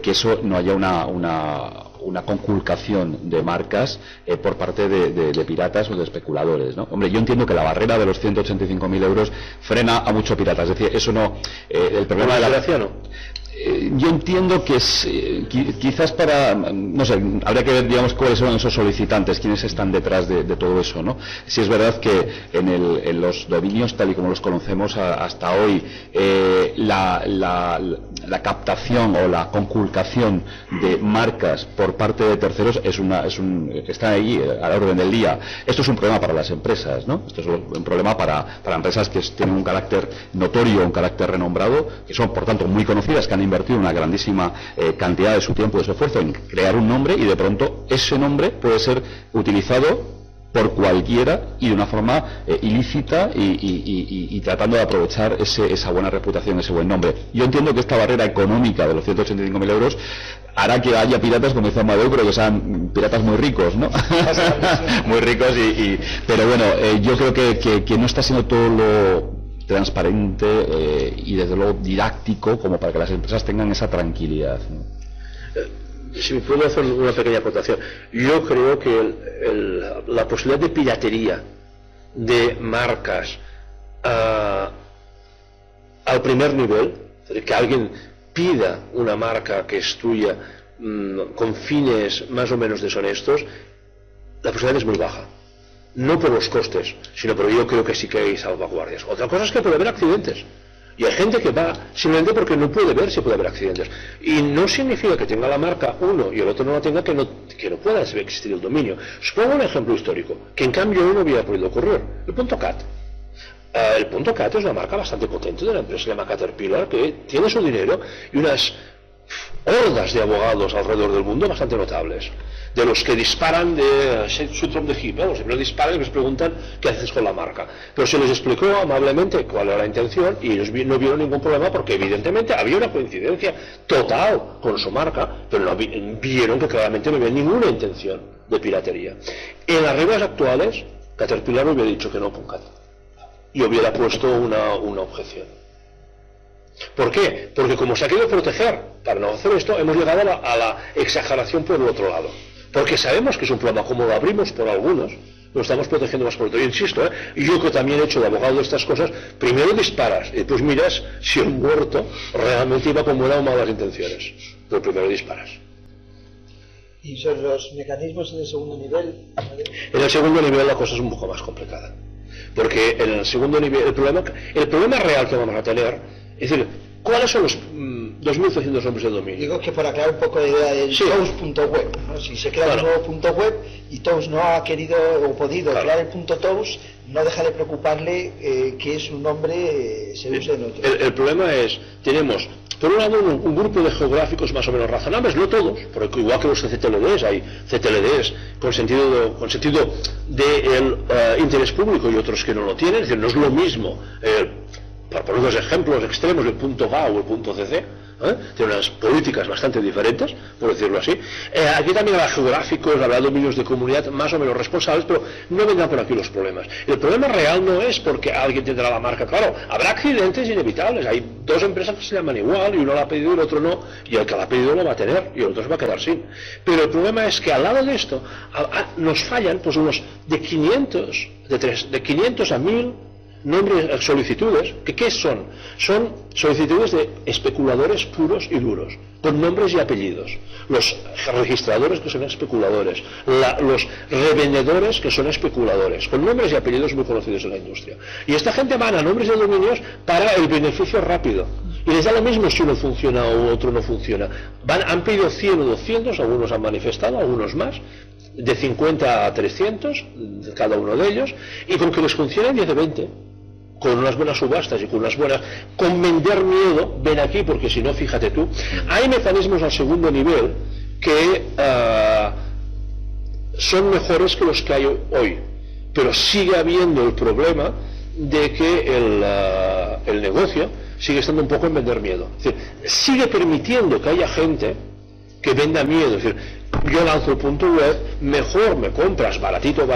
que eso no haya una conculcación de marcas por parte de piratas o de especuladores, ¿no? Hombre, yo entiendo que la barrera de los 185.000 euros frena a muchos piratas, es decir, eso no, el problema de la gracia no. Yo entiendo que es quizás para, no sé, habría que ver, digamos, cuáles son esos solicitantes, quiénes están detrás de todo eso, ¿no? Si es verdad que en los dominios, tal y como los conocemos hasta hoy, la captación o la conculcación de marcas por parte de terceros está ahí a la orden del día. Esto es un problema para las empresas, ¿no? Esto es un problema para empresas que tienen un carácter notorio, un carácter renombrado, que son, por tanto, muy conocidas, que han invertido una grandísima cantidad de su tiempo y de su esfuerzo en crear un nombre, y de pronto ese nombre puede ser utilizado por cualquiera y de una forma ilícita y tratando de aprovechar esa buena reputación, ese buen nombre. Yo entiendo que esta barrera económica de los 185.000 euros hará que haya piratas, como dice Amadeu, pero que sean piratas muy ricos, ¿no? Muy ricos, pero bueno, yo creo que no está siendo todo lo transparente y desde luego didáctico como para que las empresas tengan esa tranquilidad, ¿no? Si me puedo hacer una pequeña aportación, yo creo que la posibilidad de piratería de marcas al primer nivel, que alguien pida una marca que es tuya con fines más o menos deshonestos, la posibilidad es muy baja. No por los costes, sino porque yo creo que sí que hay salvaguardias. Otra cosa es que puede haber accidentes. Y hay gente que va simplemente porque no puede ver si puede haber accidentes. Y no significa que tenga la marca uno y el otro no la tenga que no pueda existir el dominio. Os pongo un ejemplo histórico, que en cambio no hubiera podido ocurrir. El .cat. El .cat es una marca bastante potente de la empresa, se llama Caterpillar, que tiene su dinero y unas hordas de abogados alrededor del mundo bastante notables, de los que disparan de Sutrom de Hip, los que disparan y les preguntan qué haces con la marca, pero se les explicó amablemente cuál era la intención y ellos no vieron ningún problema porque evidentemente había una coincidencia total con su marca, pero no vieron que claramente no había ninguna intención de piratería. En las reglas actuales Caterpillar no hubiera dicho que no con Cat y hubiera puesto una objeción. ¿Por qué? Porque como se ha querido proteger para no hacer esto, hemos llegado a la exageración por el otro lado. Porque sabemos que es un problema, como lo abrimos por algunos, lo estamos protegiendo más por otro. Yo insisto, yo que también he hecho de abogado de estas cosas, primero disparas y después miras si el muerto realmente iba con buenas o malas intenciones. Pero primero disparas. ¿Y sobre los mecanismos en el segundo nivel? En el segundo nivel la cosa es un poco más complicada. Porque en el segundo nivel, el problema real que vamos a tener, es decir, ¿cuáles son los 2.800 nombres de dominio? Digo que por aclarar un poco la idea del toast.web, ¿no? Si se crea un nuevo punto web y Toast no ha querido o podido crear el punto Toast, no deja de preocuparle que su nombre se use en otro. El problema es, tenemos por un lado un grupo de geográficos más o menos razonables, no todos, porque igual que los CTLDs, hay CTLDs con sentido de interés público y otros que no lo tienen, es decir, no es lo mismo. Para poner dos ejemplos extremos, el .ga o el .cc, tiene unas políticas bastante diferentes, por decirlo así. Aquí también habrá geográficos, habrá dominios de comunidad más o menos responsables, pero no vendrán por aquí los problemas. El problema real no es porque alguien tendrá la marca, claro, habrá accidentes inevitables, hay dos empresas que se llaman igual, y uno la ha pedido y el otro no, y el que la ha pedido lo va a tener, y el otro se va a quedar sin. Pero el problema es que al lado de esto, nos fallan pues unos de 500 a 1000 nombres, solicitudes, ¿qué son? Son solicitudes de especuladores puros y duros, con nombres y apellidos. Los registradores que son especuladores, los revendedores que son especuladores, con nombres y apellidos muy conocidos en la industria. Y esta gente van a nombres de dominios para el beneficio rápido. Y les da lo mismo si uno funciona o otro no funciona. Han pedido 100 o 200, algunos han manifestado, algunos más, de 50 a 300, cada uno de ellos, y con que les funcionen 10 de 20. Con unas buenas subastas y con vender miedo, ven aquí porque si no, fíjate tú, hay mecanismos al segundo nivel que son mejores que los que hay hoy, pero sigue habiendo el problema de que el negocio sigue estando un poco en vender miedo, es decir, sigue permitiendo que haya gente que venda miedo, es decir, yo lanzo el punto web, mejor me compras baratito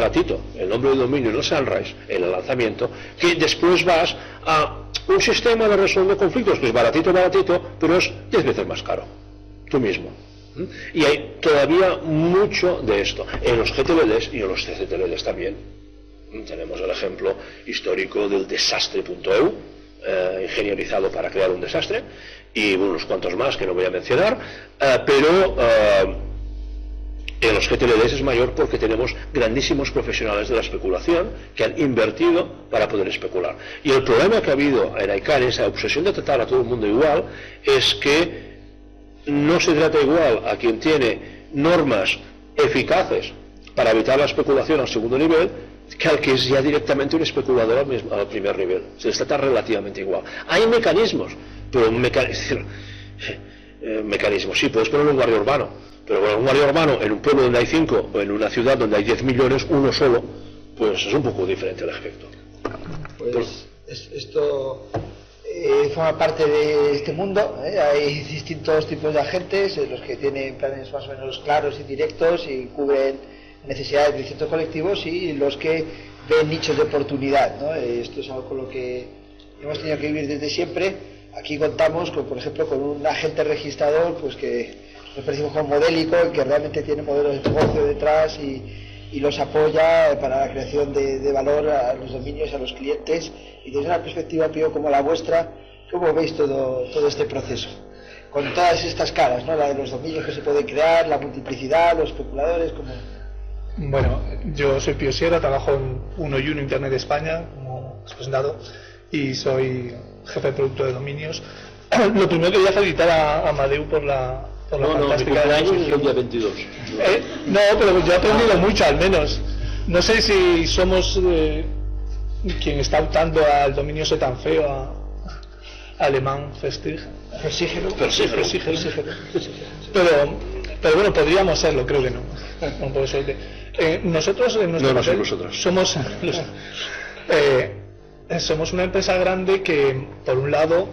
el nombre de dominio en el Sunrise, en el lanzamiento, que después vas a un sistema de resolver conflictos que es baratito, pero es 10 veces más caro, tú mismo. Y hay todavía mucho de esto, en los GTLDs y en los CCTLDs también. Tenemos el ejemplo histórico del desastre.eu, ingenierizado para crear un desastre, y unos cuantos más que no voy a mencionar, pero en los GTLDs es mayor porque tenemos grandísimos profesionales de la especulación que han invertido para poder especular. Y el problema que ha habido en ICANN, esa obsesión de tratar a todo el mundo igual, es que no se trata igual a quien tiene normas eficaces para evitar la especulación al segundo nivel que al que es ya directamente un especulador al primer nivel. Se les trata relativamente igual. Hay mecanismos, pero mecanismos, sí, puedes poner un guardia urbano, pero bueno, un guardia urbano en un pueblo donde hay 5 o en una ciudad donde hay 10 millones, uno solo, pues es un poco diferente el efecto. Pues esto forma parte de este mundo, hay distintos tipos de agentes, los que tienen planes más o menos claros y directos y cubren necesidades de distintos colectivos, y los que ven nichos de oportunidad, ¿no? Esto es algo con lo que hemos tenido que vivir desde siempre. Aquí contamos, por ejemplo, con un agente registrador, pues que nos percibimos como modélico, que realmente tiene modelos de negocio detrás y los apoya para la creación de valor a los dominios, a los clientes. Y desde una perspectiva, Pío, como la vuestra, ¿cómo veis todo este proceso? Con todas estas caras, ¿no? La de los dominios que se pueden crear, la multiplicidad, los especuladores, como... Bueno, yo soy Pío Sierra, trabajo en 1&1 Internet España, como has presentado, y soy jefe de producto de dominios. Lo primero que quería felicitar a Amadeu por la fantástica exposición. El día 22. No, pero yo he aprendido mucho, al menos. No sé si somos quien está optando al dominio ese tan feo, alemán, Versígelo. Pero bueno, podríamos serlo, creo que no. No puede ser. Nosotros en nuestro papel somos una empresa grande que, por un lado,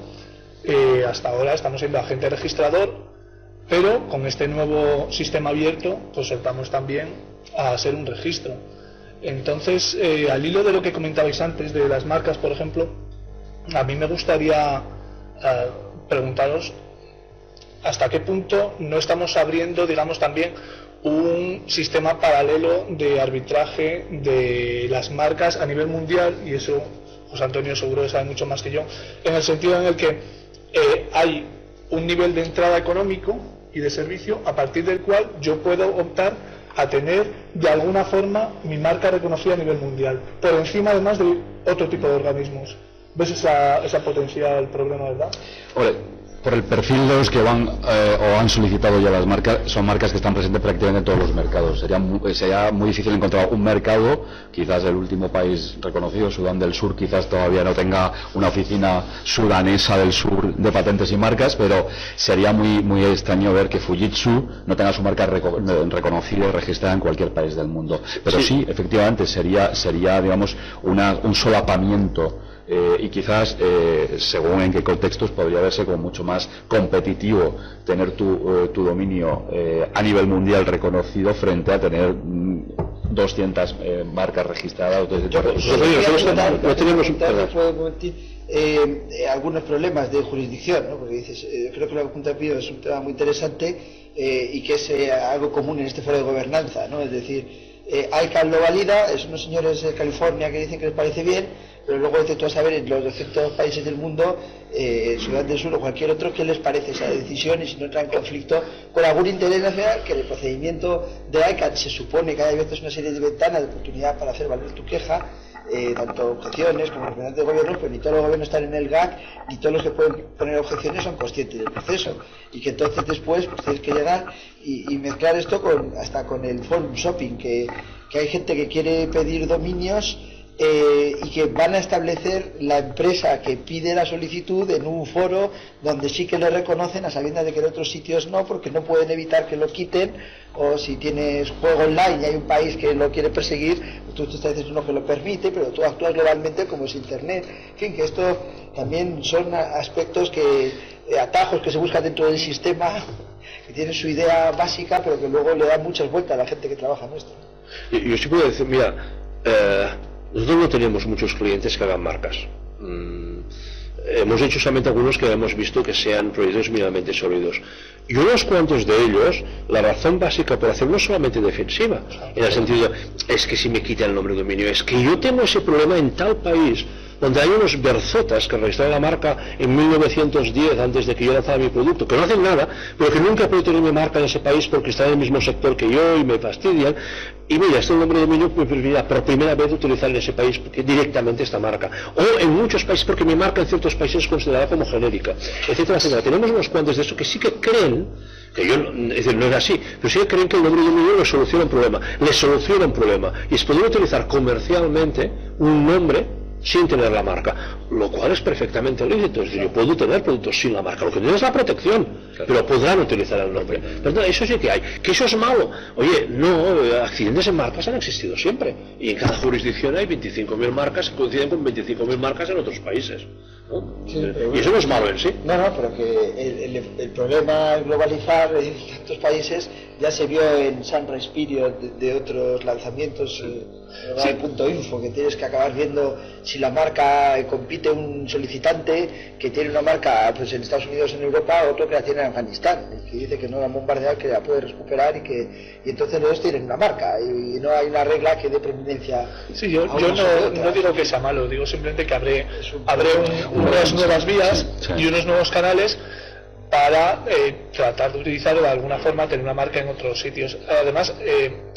hasta ahora estamos siendo agente registrador, pero con este nuevo sistema abierto pues optamos también a ser un registro. Entonces, al hilo de lo que comentabais antes de las marcas, por ejemplo, a mí me gustaría preguntaros hasta qué punto no estamos abriendo, digamos, también un sistema paralelo de arbitraje de las marcas a nivel mundial, y eso José Antonio seguro que sabe mucho más que yo, en el sentido en el que hay un nivel de entrada económico y de servicio a partir del cual yo puedo optar a tener de alguna forma mi marca reconocida a nivel mundial, por encima además de otro tipo de organismos. ¿Ves esa potencial problema, verdad? Por el perfil de los que van o han solicitado ya las marcas, son marcas que están presentes prácticamente en todos los mercados. Sería muy difícil encontrar un mercado, quizás el último país reconocido, Sudán del Sur, quizás todavía no tenga una oficina sudanesa del sur de patentes y marcas, pero sería muy extraño ver que Fujitsu no tenga su marca reconocida y registrada en cualquier país del mundo. Pero sí, efectivamente, sería digamos, un solapamiento. Y quizás, según en qué contextos, podría verse como mucho más competitivo tener tu dominio a nivel mundial reconocido frente a tener 200 marcas registradas. No tenemos algunos problemas de jurisdicción, ¿no? Porque dices, creo que la pregunta de Pío es un tema muy interesante y que es algo común en este foro de gobernanza, ¿no? Es decir, ICANN lo valida, es unos señores de California que dicen que les parece bien, pero luego vete tú a saber en los 200 países del mundo, Sudán del Sur o cualquier otro, qué les parece esa decisión y si no entra en conflicto con algún interés nacional, que en el procedimiento de ICANN se supone que hay veces una serie de ventanas de oportunidad para hacer valer tu queja, tanto objeciones como representantes de gobierno, pero ni todos los gobiernos están en el GAC, ni todos los que pueden poner objeciones son conscientes del proceso, y que entonces después pues tienes que llegar y mezclar esto hasta con el forum shopping, que hay gente que quiere pedir dominios y que van a establecer la empresa que pide la solicitud en un foro donde sí que lo reconocen, a sabiendas de que en otros sitios no, porque no pueden evitar que lo quiten, o si tienes juego online y hay un país que lo quiere perseguir, tú dices uno que lo permite, pero tú actúas globalmente como es Internet. En fin, que esto también son aspectos atajos que se buscan dentro del sistema, que tienen su idea básica, pero que luego le dan muchas vueltas a la gente que trabaja en esto. Yo sí puedo decir, mira, nosotros no tenemos muchos clientes que hagan marcas. Hemos hecho solamente algunos que hemos visto que sean proyectos mínimamente sólidos. Y unos cuantos de ellos, la razón básica por hacerlo no es solamente defensiva, en el sentido de, es que si me quita el nombre de dominio, es que yo tengo ese problema en tal país, donde hay unos berzotas que registraron la marca en 1910, antes de que yo lanzara mi producto, que no hacen nada, pero que nunca puedo tener mi marca en ese país porque están en el mismo sector que yo y me fastidian. Y mira, este nombre de dominio me permitirá por primera vez utilizar en ese país directamente esta marca. O en muchos países, porque mi marca en ciertos países es considerada como genérica, etcétera, etcétera. Tenemos unos cuantos de eso que sí que creen, que yo, es decir, no es así, pero sí que creen que el nombre de dominio les soluciona un problema. Les soluciona un problema. Y es poder utilizar comercialmente un nombre sin tener la marca, lo cual es perfectamente lícito. Es decir, yo puedo tener productos sin la marca, lo que tiene es la protección, pero podrán utilizar el nombre. Pero eso sí que hay. ¿Que eso es malo? Oye, no, accidentes en marcas han existido siempre, y en cada jurisdicción hay 25.000 marcas que coinciden con 25.000 marcas en otros países, ¿no? Sí, y eso no es malo en sí. No, pero que el problema es globalizar en tantos países. Ya se vio en Sunrise Period de otros lanzamientos, .info, que tienes que acabar viendo si la marca compite un solicitante que tiene una marca pues en Estados Unidos, en Europa, otro que la tiene en Afganistán, que dice que no la han bombardeado, que la puede recuperar y entonces los dos tienen una marca y no hay una regla que dé preeminencia. Sí, yo no digo que sea malo, digo simplemente que abre unas nuevas vías y unos nuevos canales para tratar de utilizarlo de alguna forma, tener una marca en otros sitios. Además,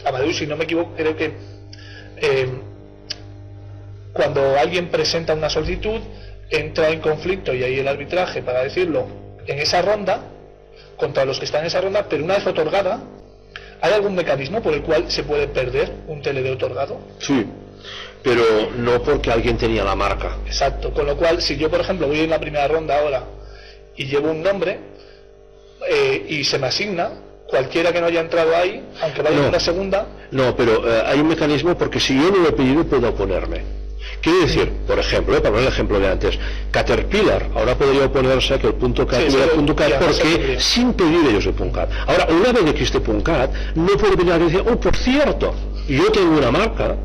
Amadeu, si no me equivoco, creo que cuando alguien presenta una solicitud, entra en conflicto, y ahí el arbitraje, para decirlo, en esa ronda, contra los que están en esa ronda, pero una vez otorgada, ¿hay algún mecanismo por el cual se puede perder un TLD otorgado? Sí, pero no porque alguien tenía la marca. Exacto, con lo cual, si yo, por ejemplo, voy en la primera ronda ahora y llevo un nombre y se me asigna, cualquiera que no haya entrado ahí, aunque vaya en la segunda... No, pero hay un mecanismo, porque si yo no lo he pedido puedo oponerme. Quiere decir, por ejemplo, para poner el ejemplo de antes, Caterpillar ahora podría oponerse a que el .cat hubiera .cat porque sin pedir ellos el .cat. Ahora, una vez que existe .cat, no puede venir a decir, oh, por cierto, yo tengo una marca,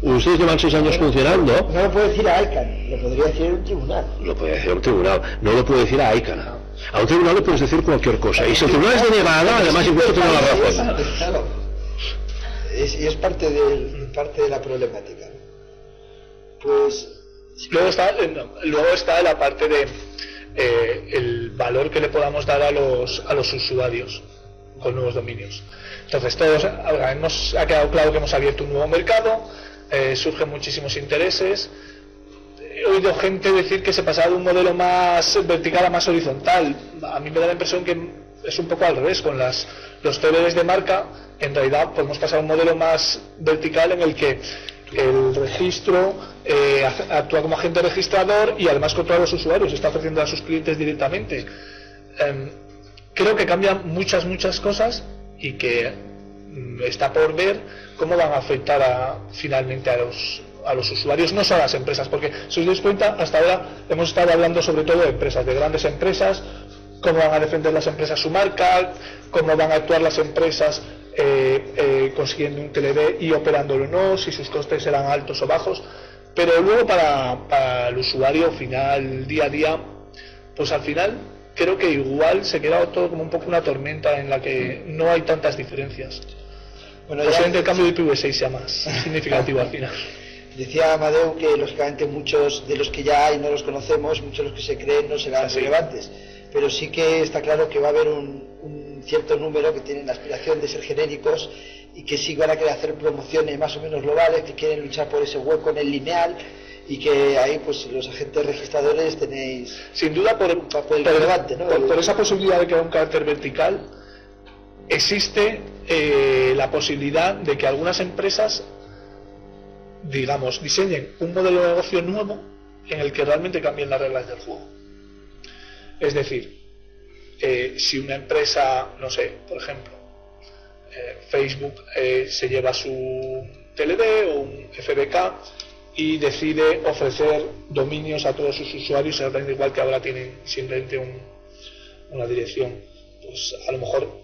ustedes llevan 6 años funcionando... No lo puede decir a ICANN, lo podría decir un tribunal. Lo puede decir un tribunal, no lo puede decir a ICANN. A un tribunal le puedes decir cualquier cosa, y si el tribunal es de Nevada, además incluso tiene la razón. Claro. Y es parte de la problemática. Pues... Luego está la parte de el valor que le podamos dar a los usuarios con nuevos dominios. Entonces, ha quedado claro que hemos abierto un nuevo mercado, surgen muchísimos intereses. He oído gente decir que se pasaba de un modelo más vertical a más horizontal. A mí me da la impresión que es un poco al revés. Con los TLDs de marca, en realidad podemos pasar a un modelo más vertical en el que el registro actúa como agente registrador y además controla a los usuarios, está ofreciendo a sus clientes directamente. Creo que cambian muchas cosas y que está por ver cómo van a afectar finalmente a los usuarios, no solo a las empresas, porque si os dais cuenta, hasta ahora hemos estado hablando sobre todo de empresas, de grandes empresas, cómo van a defender las empresas su marca, cómo van a actuar las empresas consiguiendo un TLD y operándolo o no, si sus costes serán altos o bajos, pero luego para el usuario final, día a día, pues al final creo que igual se queda todo como un poco una tormenta en la que no hay tantas diferencias. Bueno, posiblemente el cambio de IPv6 sea más significativo al final. Decía Amadeu que lógicamente muchos de los que ya hay no los conocemos, muchos de los que se creen no serán relevantes, pero sí que está claro que va a haber un cierto número que tienen la aspiración de ser genéricos y que sí van a querer hacer promociones más o menos globales, que quieren luchar por ese hueco en el lineal, y que ahí pues los agentes registradores tenéis sin duda un papel relevante, ¿no? Por esa posibilidad de que haya un carácter vertical existe la posibilidad de que algunas empresas, digamos, diseñen un modelo de negocio nuevo en el que realmente cambien las reglas del juego. Es decir, si una empresa, no sé, por ejemplo, Facebook se lleva su TLD o un FBK y decide ofrecer dominios a todos sus usuarios, exactamente igual que ahora tienen simplemente una dirección, pues a lo mejor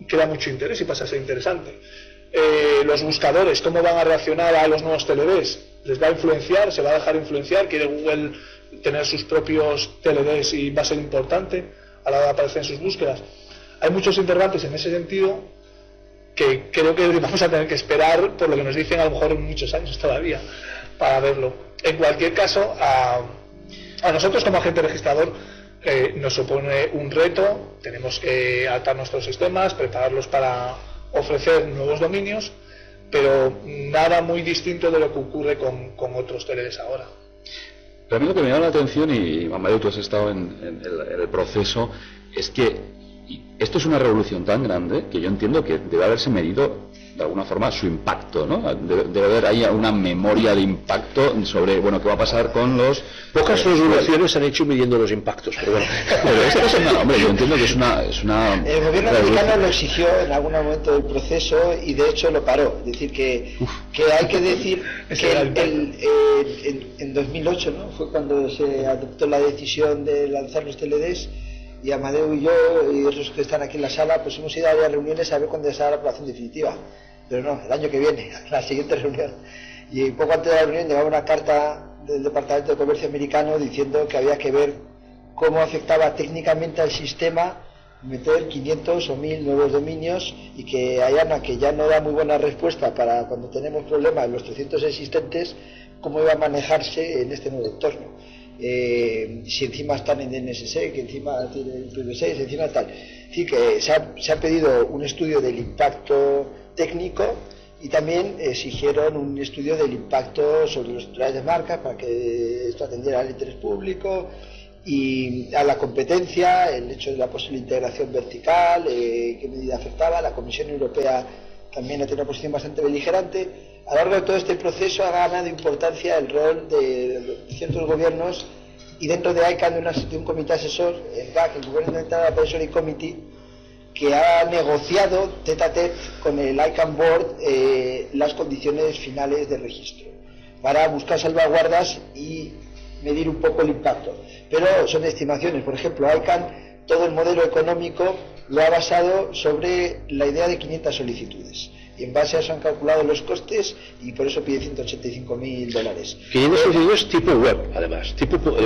queda mucho interés y pasa a ser interesante. Los buscadores, ¿cómo van a reaccionar a los nuevos TLDs? ¿Les va a influenciar? ¿Se va a dejar influenciar? ¿Quiere Google tener sus propios TLDs y va a ser importante a la hora de aparecer en sus búsquedas? Hay muchos interrogantes en ese sentido que creo que vamos a tener que esperar por lo que nos dicen a lo mejor en muchos años todavía. para verlo. En cualquier caso, a nosotros como agente registrador nos supone un reto. Tenemos que adaptar nuestros sistemas, prepararlos para ofrecer nuevos dominios, pero nada muy distinto de lo que ocurre con otros TLDs ahora. Pero a mí lo que me llama la atención, y Amadeu, tú has estado en el proceso, es que esto es una revolución tan grande que yo entiendo que debe haberse medido de alguna forma su impacto, ¿no? Debe haber ahí una memoria de impacto sobre, bueno, qué va a pasar con los... Pocas resoluciones se han hecho midiendo los impactos, pero bueno. Pero esto es una... Hombre, yo entiendo que es una el gobierno americano lo exigió en algún momento del proceso y de hecho lo paró. Es decir, que hay que decir que en 2008, ¿no?, fue cuando se adoptó la decisión de lanzar los TLDs, y Amadeu y yo y otros que están aquí en la sala pues hemos ido a varias reuniones a ver cuándo será la aprobación definitiva, pero no, el año que viene, la siguiente reunión. Y poco antes de la reunión llegaba una carta del Departamento de Comercio americano diciendo que había que ver cómo afectaba técnicamente al sistema meter 500 o 1000 nuevos dominios, y que AYANA, que ya no da muy buena respuesta para cuando tenemos problemas en los 300 existentes, cómo iba a manejarse en este nuevo entorno. Si encima están en DNSS, que encima tiene el IPv6, encima tal. Es decir, que se ha pedido un estudio del impacto técnico, y también exigieron un estudio del impacto sobre los titulares de marca para que esto atendiera al interés público y a la competencia, el hecho de la posible integración vertical, qué medida afectaba. La Comisión Europea también ha tenido una posición bastante beligerante. A lo largo de todo este proceso ha ganado importancia el rol de ciertos gobiernos, y dentro de ICANN de un comité asesor, el GAC, el Governmental Advisory Committee, que ha negociado tete a tete con el ICANN Board las condiciones finales de registro para buscar salvaguardas y medir un poco el impacto. Pero son estimaciones. Por ejemplo, ICANN, todo el modelo económico lo ha basado sobre la idea de 500 solicitudes. Y en base a eso han calculado los costes, y por eso pide $185.000. 500 solicitudes tipo web, además.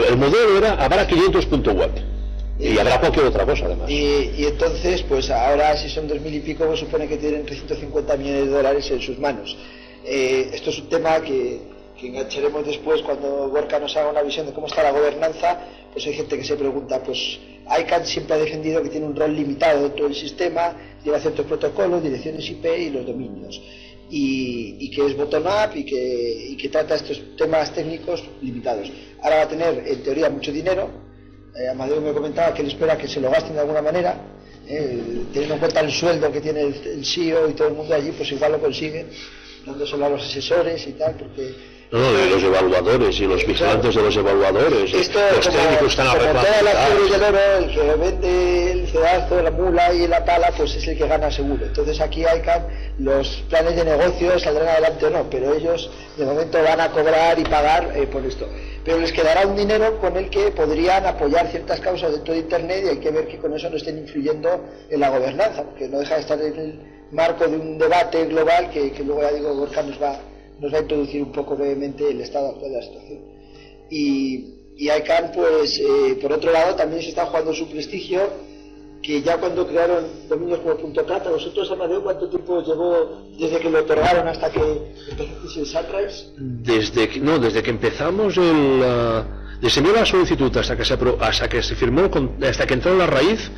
El modelo era habrá 500.web. Y habrá cualquier otra cosa, además. Y entonces, pues ahora, si son 2000 y pico, pues supone que tienen $350 millones en sus manos. Esto es un tema que engancharemos después cuando Gorka nos haga una visión de cómo está la gobernanza. Pues hay gente que se pregunta, pues ICANN siempre ha defendido que tiene un rol limitado dentro del sistema, lleva ciertos protocolos, direcciones IP y los dominios, y que es bottom-up y que trata estos temas técnicos limitados. Ahora va a tener, en teoría, mucho dinero. Amadeu me comentaba que él espera que se lo gasten de alguna manera, teniendo en cuenta el sueldo que tiene el CEO y todo el mundo allí, pues igual lo consigue, dándoselo a los asesores y tal, porque... No, de los evaluadores y los vigilantes de los evaluadores. Esto, los técnicos están como todas las fiebres del oro, el que vende el cedazo, la mula y la pala, pues es el que gana seguro. Entonces aquí ICANN, los planes de negocio saldrán adelante o no, pero ellos de momento van a cobrar y pagar por esto. Pero les quedará un dinero con el que podrían apoyar ciertas causas dentro de Internet, y hay que ver que con eso no estén influyendo en la gobernanza, porque no deja de estar en el marco de un debate global que luego, ya digo, Gorka nos va a introducir un poco brevemente el estado actual de la situación. Y ICANN, pues, por otro lado, también se está jugando su prestigio, que ya cuando crearon dominios como .cat, a vosotros, Amadeu, ¿cuánto tiempo llevó desde que lo otorgaron hasta que empezasteis el Sunrise? Desde que empezamos desde la solicitud hasta que se firmó, hasta que entró en la raíz,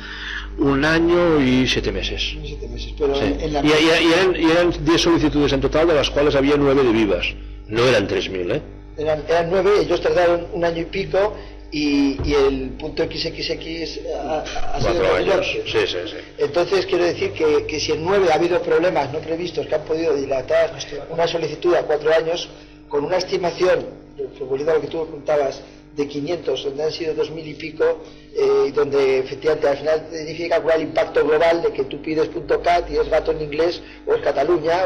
1 año y 7 meses. 7 meses, pero sí. Y eran 10 solicitudes en total, de las cuales había 9 de vivas. No eran 3.000, ¿eh? Eran 9, ellos tardaron 1 año y pico, y el .xxx ha sido 4 años. Sí. Entonces quiero decir que si en 9 ha habido problemas no previstos que han podido dilatar una solicitud a 4 años, con una estimación, volviendo a lo que tú preguntabas, de 500, donde han sido 2000 y pico, donde efectivamente al final significa calcular el impacto global de que tú pides .cat y es gato en inglés o es Cataluña,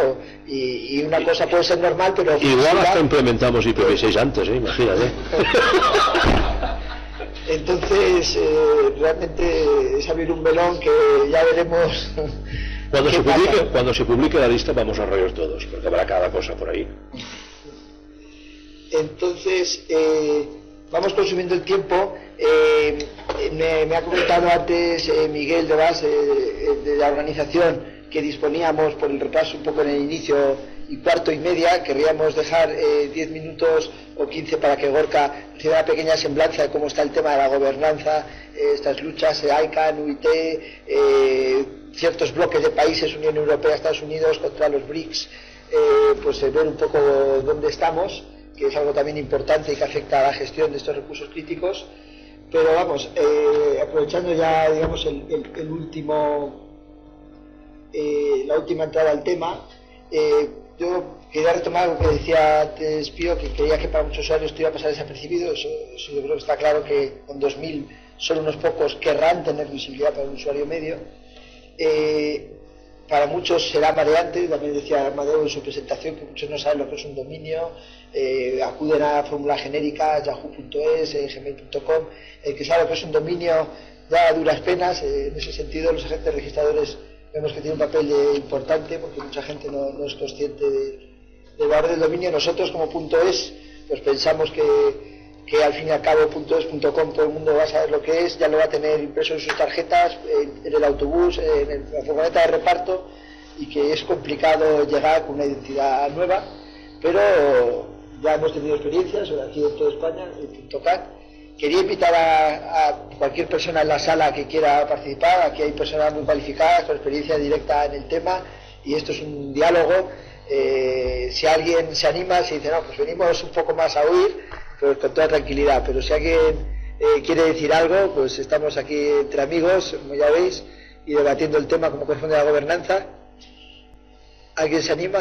y una cosa puede ser normal, pero igual hasta implementamos IPv6 antes, imagínate. Entonces realmente es abrir un melón que ya veremos. Cuando se publique la lista vamos a reír todos, porque habrá cada cosa por ahí. Entonces vamos consumiendo el tiempo. Me ha comentado antes Miguel de Bas, de la organización, que disponíamos, por el repaso un poco en el inicio, 2:15 querríamos dejar 10 minutos o 15 para que Gorka reciba una pequeña semblanza de cómo está el tema de la gobernanza, estas luchas, ICANN, UIT, ciertos bloques de países, Unión Europea, Estados Unidos, contra los BRICS, pues ver un poco dónde estamos, que es algo también importante y que afecta a la gestión de estos recursos críticos. Pero vamos, aprovechando ya, digamos, la última entrada al tema, yo quería retomar algo que decía antes Pío, que creía que para muchos usuarios esto iba a pasar desapercibido. Eso yo creo que está claro, que con 2000 solo unos pocos querrán tener visibilidad para un usuario medio. Para muchos será mareante. También decía Amadeo en su presentación que muchos no saben lo que es un dominio, acuden a fórmulas genéricas, yahoo.es, gmail.com. El que sabe lo que es un dominio da duras penas. En ese sentido, los agentes registradores vemos que tiene un papel importante, porque mucha gente no es consciente del valor del dominio. Nosotros, como .es, pues pensamos que al fin y al cabo .es.com todo el mundo va a saber lo que es, ya lo va a tener impreso en sus tarjetas, en el autobús, en la furgoneta de reparto, y que es complicado llegar con una identidad nueva, pero ya hemos tenido experiencias aquí en toda España, en .cat. Quería invitar a cualquier persona en la sala que quiera participar. Aquí hay personas muy cualificadas, con experiencia directa en el tema, y esto es un diálogo. Si alguien se anima, si dice, no, pues venimos un poco más a oír, pues con toda tranquilidad. Pero si alguien quiere decir algo, pues estamos aquí entre amigos, como ya veis, y debatiendo el tema como corresponde a la gobernanza. ¿Alguien se anima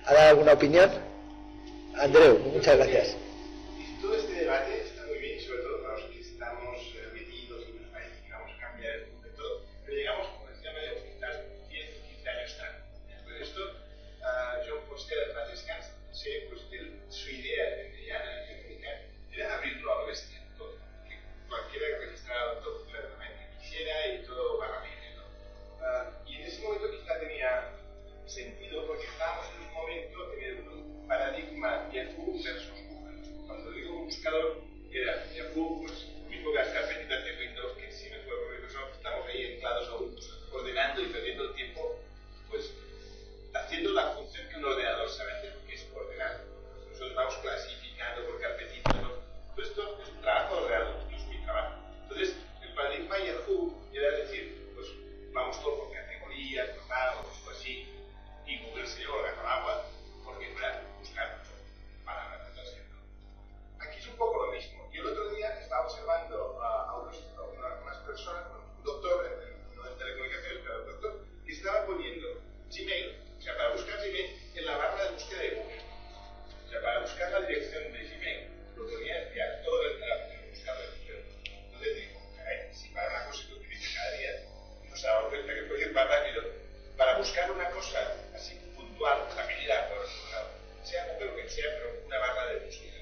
a dar alguna opinión? Andreu, muchas gracias. Todo este debate está muy bien, sobre todo para los que estamos metidos y nos parece que vamos a cambiar el mundo y todo, pero llegamos, como decía Mario, quizás 10 o 15 años tarde. Por esto, John Foster, en paz descanse, pues su idea llana y técnica era abrirlo a lo bestia, todo. Que cualquiera que registrara todo claramente quisiera y todo va libre, ¿no? Y en ese momento quizá tenía sentido, porque estábamos en un momento en el paradigma Yahoo versus Google. Cuando digo un buscador, era Yahoo, pues lo mismo que las carpetitas de Windows, que si me fue por Microsoft, estamos ahí anclados aún, ordenando y perdiendo el tiempo, pues haciendo la función que un ordenador sabe hacer, que es ordenar. Nosotros vamos clasificando por carpetitas, ¿no? Pues esto es un trabajo ordenado, no es mi trabajo. Entonces, el paradigma Yahoo era decir, pues vamos todos por categorías, por pagos, o así, y Google se llevó el gato al agua, porque era buscar palabras. Aquí es un poco lo mismo. Yo el otro día estaba observando a unas personas, un doctor, no en telecomunicaciones, pero un doctor, que estaba poniendo Gmail, o sea, para buscar Gmail, en la barra de búsqueda de Google. O sea, para buscar la dirección de Gmail, lo ponía ya todo el buscador de Google. Entonces digo, si para una cosa que utilice cada día, no se ha dado cuenta que puede ir más rápido, para buscar una cosa así puntual, la medida, por sea Google que sea, pero una barra de búsqueda.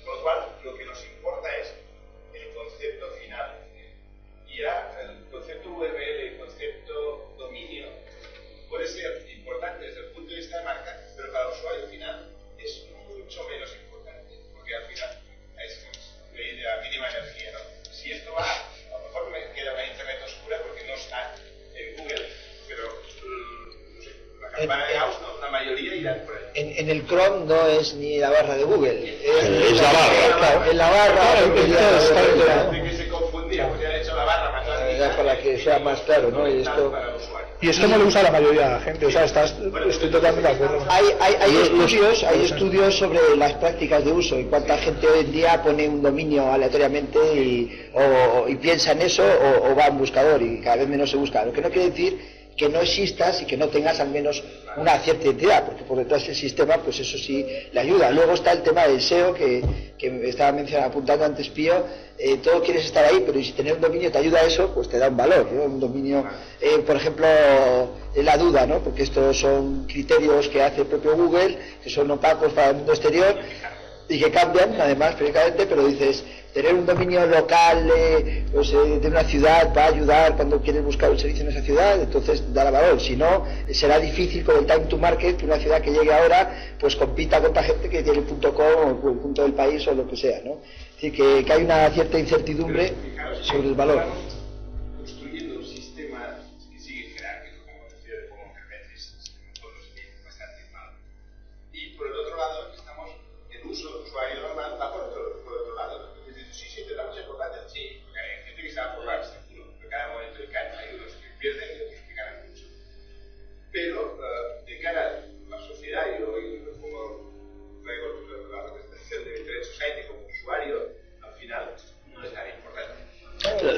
Con lo cual, lo que nos importa es el concepto final. Y ya el concepto URL, el concepto dominio, puede ser importante desde el punto de vista de marca, pero para el usuario final es mucho menos importante, porque al final es ley de la mínima energía, ¿no? Si esto va, a lo mejor me queda una internet oscura porque no está en Google, pero no sé, la campana de Gauss, ¿no? La mayoría irán por ahí. En el Chrome no es ni la barra de Google, es la barra. En la barra, de que se confundía, pues ya han hecho la barra más larga. para que sea más claro, ¿no? Y esto no lo usa la mayoría de la gente, o sea, estoy totalmente de acuerdo. Hay estudios sobre las prácticas de uso y cuánta gente hoy en día pone un dominio aleatoriamente y piensa en eso o va a un buscador, y cada vez menos se busca. Lo que no quiere decir que no existas y que no tengas al menos una cierta identidad, porque por detrás del sistema, pues eso sí le ayuda. Luego está el tema del SEO, que me estaba apuntando antes Pío. Todo quieres estar ahí, pero si tener un dominio te ayuda a eso, pues te da un valor, ¿no? Un dominio, por ejemplo, la duda, ¿no? Porque estos son criterios que hace el propio Google, que son opacos para el mundo exterior y que cambian, además, periódicamente, pero dices, tener un dominio local de una ciudad va a ayudar cuando quieres buscar un servicio en esa ciudad, entonces dará valor. Si no, será difícil con el time to market que una ciudad que llegue ahora pues compita contra gente que tiene el .com o el punto del país o lo que sea, ¿no? Es decir, que hay una cierta incertidumbre sobre el valor. Construyendo un sistema que sigue jerárquico, como decía, como Kubernetes, todos bastante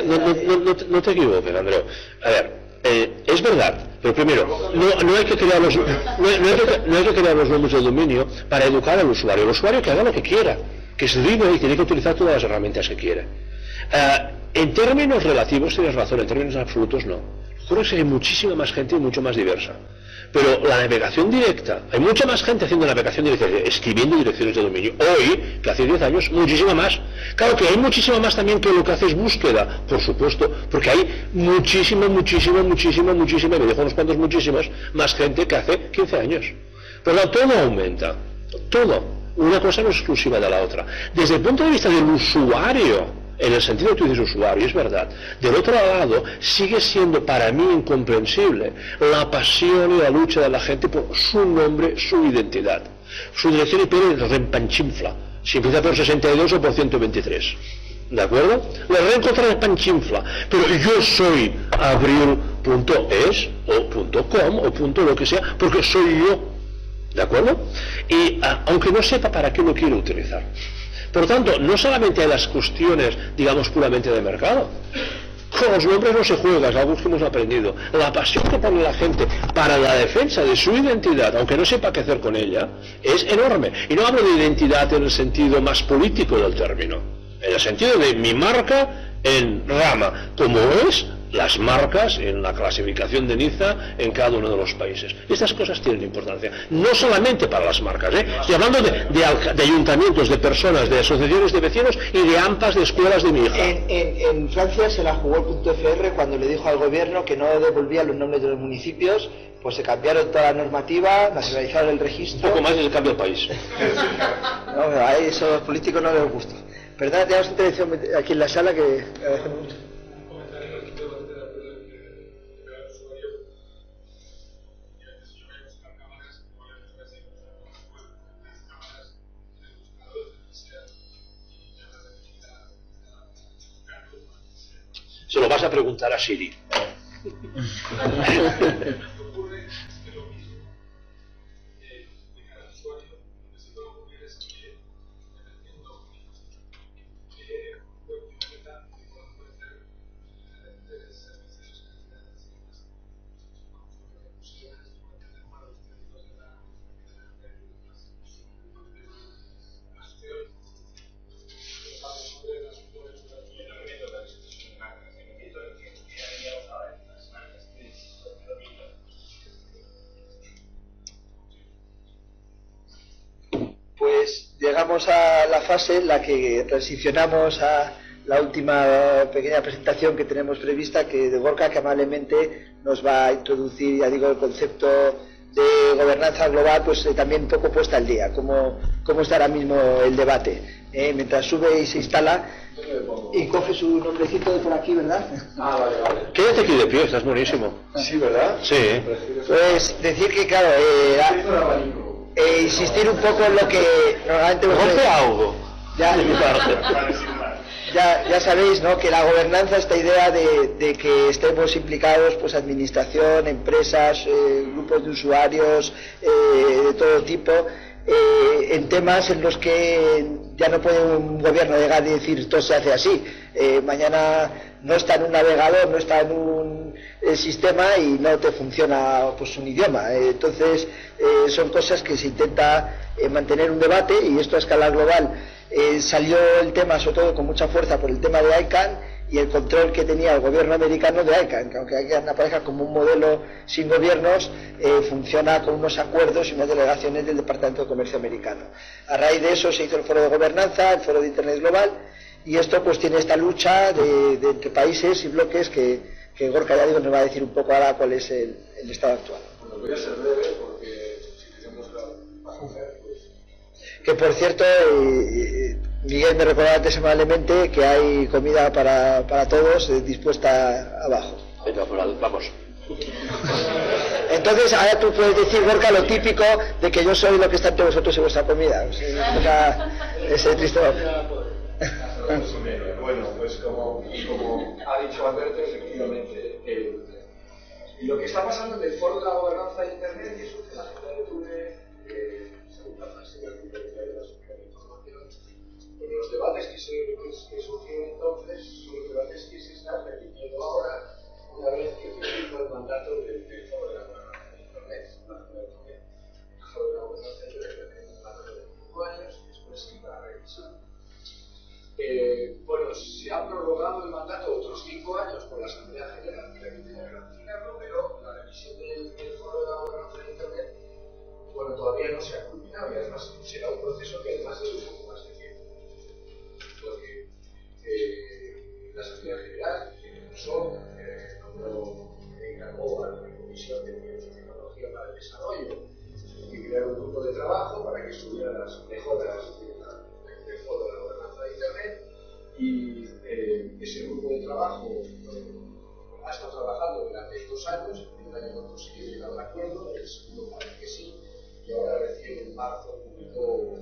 no te equivoques, Andreu. A ver, es verdad, pero primero, no hay que crear los nombres de dominio para educar al usuario. El usuario que haga lo que quiera, que es libre y tiene que utilizar todas las herramientas que quiera. En términos relativos tienes razón, en términos absolutos no. Creo que hay muchísima más gente y mucho más diversa. Pero la navegación directa, hay mucha más gente haciendo navegación directa, escribiendo direcciones de dominio, hoy, que hace 10 años, muchísima más. Claro que hay muchísima más también que lo que hace es búsqueda, por supuesto, porque hay muchísima, y me dejo unos cuantos muchísimas, más gente que hace 15 años. Pero todo aumenta, todo. Una cosa no es exclusiva de la otra. Desde el punto de vista del usuario, en el sentido que tú dices usuario, es verdad. Del otro lado, sigue siendo para mí incomprensible la pasión y la lucha de la gente por su nombre, su identidad. Su dirección IP es rempanchinfla, si empieza por 62 o por 123. ¿De acuerdo? La reencontrar en panchinfla, pero yo soy abril.es o .com o lo que sea, porque soy yo. ¿De acuerdo? Y aunque no sepa para qué lo quiero utilizar. Por lo tanto, no solamente hay las cuestiones, digamos, puramente de mercado. Con los nombres no se juega, es algo que hemos aprendido. La pasión que pone la gente para la defensa de su identidad, aunque no sepa qué hacer con ella, es enorme. Y no hablo de identidad en el sentido más político del término, en el sentido de mi marca en rama, como es las marcas en la clasificación de Niza en cada uno de los países. Estas cosas tienen importancia, no solamente para las marcas, estoy hablando de ayuntamientos, de personas, de asociaciones de vecinos y de AMPAs de escuelas de mi hija. En Francia se la jugó el .fr cuando le dijo al gobierno que no devolvía los nombres de los municipios, pues se cambiaron toda la normativa, nacionalizaron el registro. Un poco más y se cambia el país. No, a eso a los políticos no les gusta. Perdón, tenemos intervención aquí en la sala que... Se lo vas a preguntar a Siri. Pues llegamos a la fase en la que transicionamos a la última pequeña presentación que tenemos prevista, que de Gorka, que amablemente nos va a introducir, ya digo, el concepto de gobernanza global, pues también un poco puesta al día, cómo está ahora mismo el debate, mientras sube y se instala y coge su nombrecito de por aquí, ¿verdad? Vale. Quédate aquí de pie, estás buenísimo. Sí, ¿verdad? Sí. Pues decir que, claro, insistir un poco en lo que normalmente... ¿Rompe algo? Ya sabéis, ¿no?, que la gobernanza, esta idea de que estemos implicados, pues administración, empresas, grupos de usuarios de todo tipo, en temas en los que ya no puede un gobierno llegar y decir esto se hace así. Mañana no está en un navegador, no está en un sistema y no te funciona pues un idioma. Entonces son cosas que se intenta mantener un debate, y esto a escala global. Salió el tema sobre todo con mucha fuerza por el tema de ICANN y el control que tenía el gobierno americano de ICANN, que aunque ICANN aparezca como un modelo sin gobiernos, funciona con unos acuerdos y unas delegaciones del Departamento de Comercio americano. A raíz de eso se hizo el foro de gobernanza, el foro de Internet global, y esto pues tiene esta lucha de entre países y bloques que Gorka, ya digo, nos va a decir un poco ahora cuál es el estado actual. Bueno, voy a ser breve porque si tenemos que por cierto, Miguel me recordaba antes amablemente que hay comida para todos dispuesta abajo. Venga, vamos. Entonces ahora tú puedes decir, Gorka, lo típico de que yo soy lo que está entre vosotros y vuestra comida. O sea, ese triste... Bueno, pues como ha dicho Alberto, efectivamente, lo que está pasando en el foro de la gobernanza de Internet, y eso que la gente tuve segunda fase de la información, pero los debates que surgieron entonces son los debates que se están el mandato otros 5 años por la Asamblea General, que aquí tenía que ratificarlo, pero la revisión del foro de la gobernanza de Internet, bueno, todavía no se ha culminado y además será un proceso que además debe un poco más de tiempo. Porque la Asamblea General, que encargó a la Comisión de Ciencia y Tecnología para el Desarrollo y crear un grupo de trabajo para que estuvieran las mejoras del foro de la gobernanza de Internet. Y ese grupo de trabajo ha estado trabajando durante 2 años. El primer año no consiguió llegar a un acuerdo, el segundo parece que sí, y ahora recién en marzo ha publicado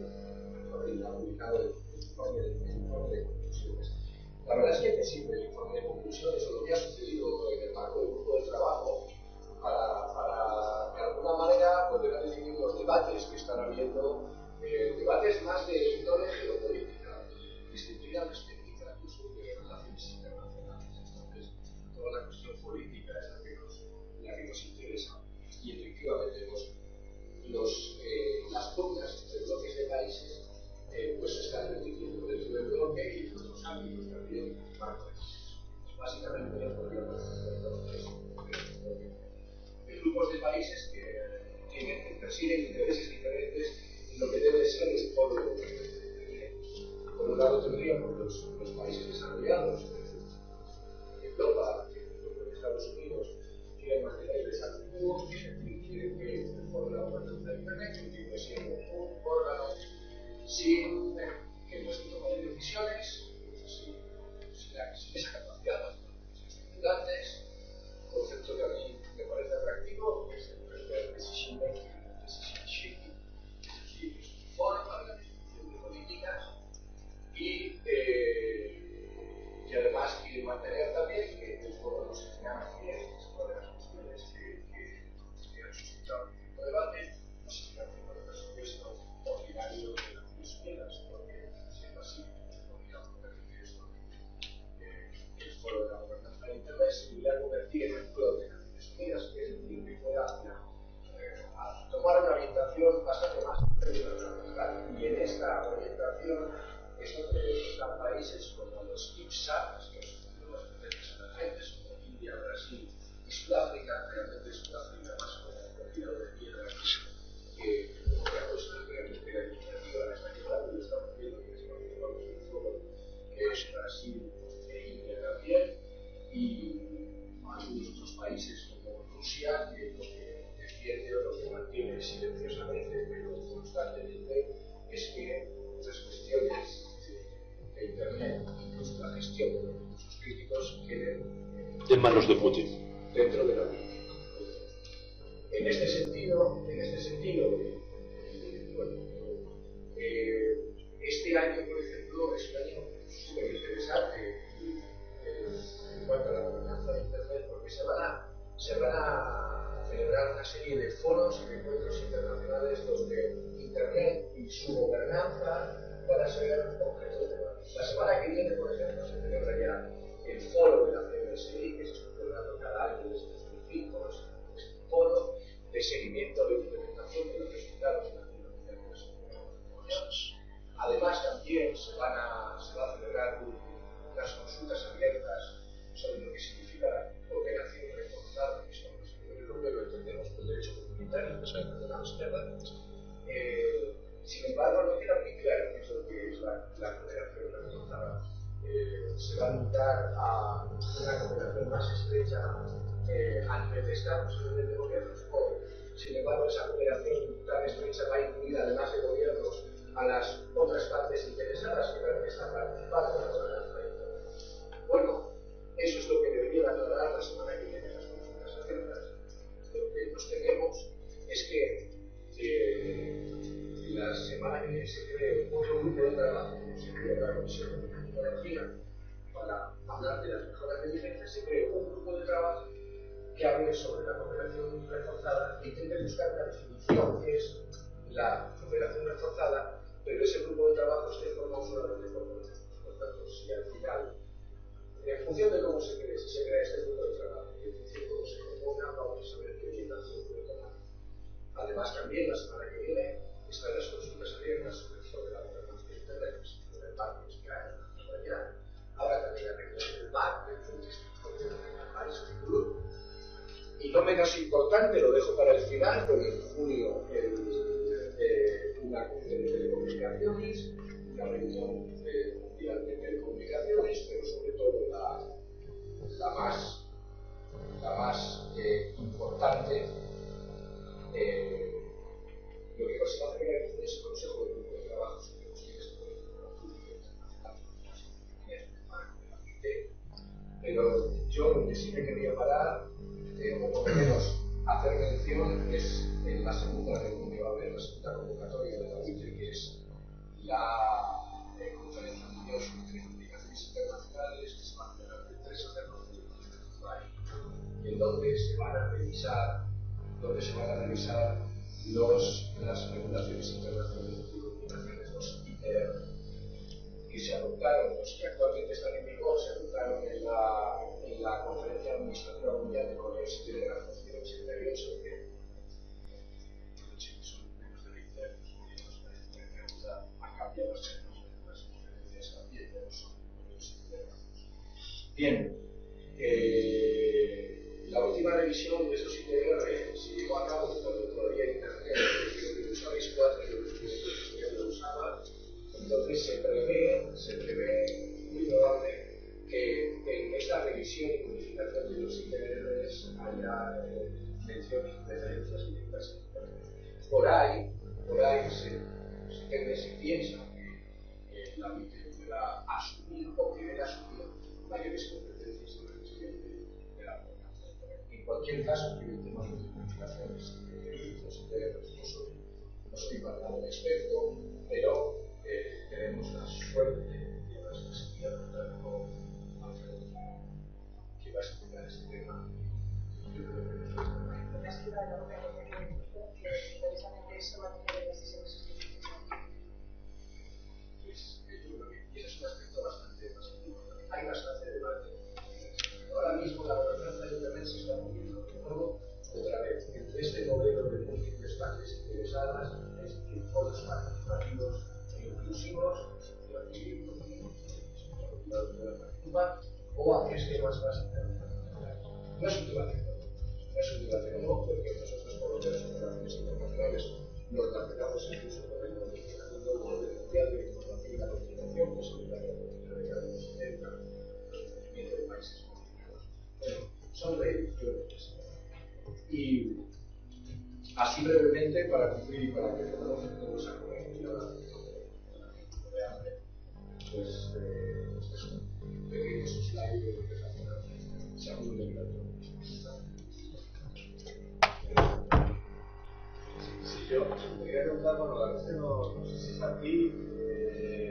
el informe de conclusiones. La verdad es que me sirve el informe de conclusiones o lo que ha sucedido en el marco del grupo de trabajo para de alguna manera volver a definir los debates que están habiendo, debates más de índole geopolítica, de disciplinas específicas incluso de relaciones internacionales. Entonces, toda la cuestión política es la que nos interesa. Y efectivamente, las pugnas entre bloques de países pues se están repitiendo dentro del bloque y en otros ámbitos también. Básicamente podríamos hacer grupos de países que persiguen intereses diferentes en lo que debe ser el foro de Internet. Por un lado tendríamos los países desarrollados de Europa, de Estados Unidos, quieren mantener el status quo, quieren que el foro de la gobernanza de Internet continúe siendo un órgano sin que no se tomen decisiones, sin esa capacidad de decisiones vinculantes. Un concepto que a mí me parece atractivo, que es el decision making y el decision shaping, es decir, es un foro para la definición de políticas y además quiere mantener también que el foro no se financie, es una de las cuestiones que han suscitado un cierto debate, no se financie por el presupuesto ordinario de Naciones Unidas, porque siendo así, podríamos convertir esto el foro de la gobernanza de Internet se pudiera convertir en el club de Naciones Unidas, que es decir, que pueda a tomar una orientación bastante más internacional. Y en esta orientación es donde están países como los IPSA, que son las potencias emergentes, como India, Brasil y Sudáfrica, realmente Sudáfrica más como un confinador de piedra que ha puesto realmente la iniciativa en esta ciudad y estamos viendo que es el foro, que es Brasil e India también, y algunos otros países como Rusia, que lo que defiende o lo que mantiene silenciosamente pero constantemente es que las cuestiones de Internet, incluso la gestión de los recursos críticos, queden en manos de Putin. Dentro de la Unión. En este sentido, este año, por ejemplo, es un año súper interesante en cuanto a la gobernanza de Internet, porque se van a celebrar una serie de foros y de encuentros internacionales donde Internet y su gobernanza van a ser objeto de debate. La semana que viene, por ejemplo, se celebra ya el foro de la CNSI, que se está celebrando cada año desde 2005, es un foro de seguimiento de implementación de los resultados de las negociaciones internacionales. Además, también se va a celebrar unas consultas abiertas sobre lo que significa la cooperación reforzada, que esto en el nivel europeo lo entendemos por derecho comunitario, que es la izquierda. Sin embargo, no queda muy claro qué es lo que es la cooperación reforzada. Se va a limitar a una cooperación más estrecha a nivel de Estados, a nivel de gobiernos, o sin embargo esa cooperación tan estrecha va a incluir, además de gobiernos, a las otras partes interesadas que también están participando en la gobernanza de Internet. Bueno, eso es lo que debería aclarar la semana que viene las consultas abiertas. Lo que nos tememos es que la semana que viene se cree otro grupo de trabajo, como se creó la Comisión de Tecnología, para hablar de las mejoras de vigencia, se cree un grupo de trabajo que hable sobre la cooperación reforzada e intente buscar una definición que es la cooperación reforzada, pero ese grupo de trabajo esté formado solamente por nosotros. Por tanto, si al final, en función de cómo se cree, si se crea este grupo de trabajo y en función de cómo se componga, vamos a saber qué orientación puede tomar. Además, también la semana que viene están las consultas abiertas sobre la gobernanza de Internet, sobre el marco que se crea en la mañana. Habrá también la reunión del importante, lo dejo para el final, pero en junio una cumbre de telecomunicaciones, una reunión mundial de telecomunicaciones, pero sobre todo la más importante, lo que se va a hacer aquí es el Consejo de Grupo de Trabajo sobre cuestiones de política pública internacional, pero yo lo que sí me quería parar, o por lo menos hacer mención, es en la segunda reunión que va a haber, la segunda convocatoria de la UITE, que es la Conferencia Mundial sobre Telecomunicaciones Internacionales, que se va a celebrar el 3 de agosto de Dubái, en donde se van a revisar las regulaciones internacionales de telecomunicaciones, los ITER, que se adoptaron, los que actualmente están en vigor, se adoptaron en la Conferencia Administrativa Mundial de Correos y Telégrafos del 88, que son menos de 20 años, que ha cambiado las conferencias también de los correos y telégrafos. Bien, la última revisión de esos ITR se llevó a cabo cuando todavía Internet, creo que usabais 4, yo lo usaba. Entonces se prevé muy probable que en esta revisión y modificación de los ITRs haya menciones y referencias directas a Internet. Por ahí se piensa que la UITE pueda asumir o querer asumir mayores competencias en la gestión de la programación. En cualquier caso, en temas de comunicaciones y los ITRs no soy para nada un experto, pero tenemos la suerte y la necesidad de contar con Alfredo, que va a explicar este tema. Yo creo que es una interesante eso va a tener las sesiones sustitutivas. Pues yo creo que ese es un aspecto bastante importante. Hay bastante debate. Ahora mismo la gobernanza de Internet se está moviendo de nuevo, otra vez, entre este modelo de múltiples partes interesadas, es decir, foros participativos inclusivos, o hacia esquemas más internacionales. No es un debate nuevo, porque nosotros por lo menos en relaciones internacionales nos relacionamos incluso con el Orden Mundial de Información y la Comunicación, que es el de cada uno se dedica al conocimiento de países comunicados. Bueno, son reediciones. Y así brevemente, para cumplir y para que podamos todos a comer de hambre, pues este es un pequeño slide de lo que es la segunda migratoria. Sí, yo me quería preguntar, bueno, la verdad es que no sé si es aquí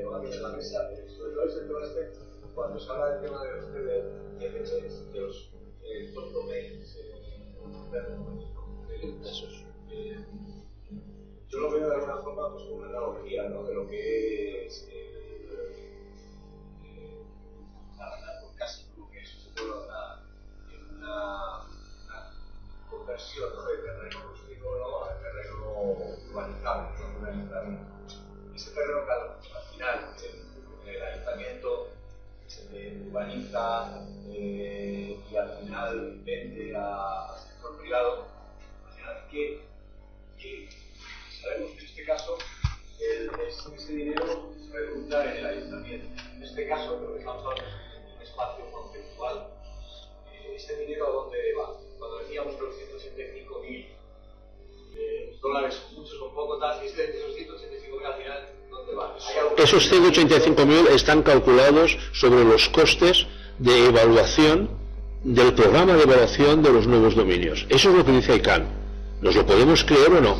o aquí en la mesa, sobre todo es el tema cuando se habla del tema de los TDFs, de los top domains yo lo veo de alguna forma pues, como una analogía, ¿no? De lo que es casi como que eso se puede lograr en una conversión, ¿no? De terreno rústico a terreno urbanizable, ¿no? Ese terreno que al final el ayuntamiento se urbaniza y al final vende al sector privado, al final que sabemos que en este caso ese dinero se redunda en el ayuntamiento. En este caso, creo que estamos hablando de un espacio conceptual. ¿Este dinero a dónde va? Cuando decíamos que los 185.000 dólares, muchos o poco, tal, esos 185.000 al final, ¿dónde van? Esos 185.000 están calculados sobre los costes de evaluación del programa de evaluación de los nuevos dominios. Eso es lo que dice ICANN. ¿Nos lo podemos creer o no?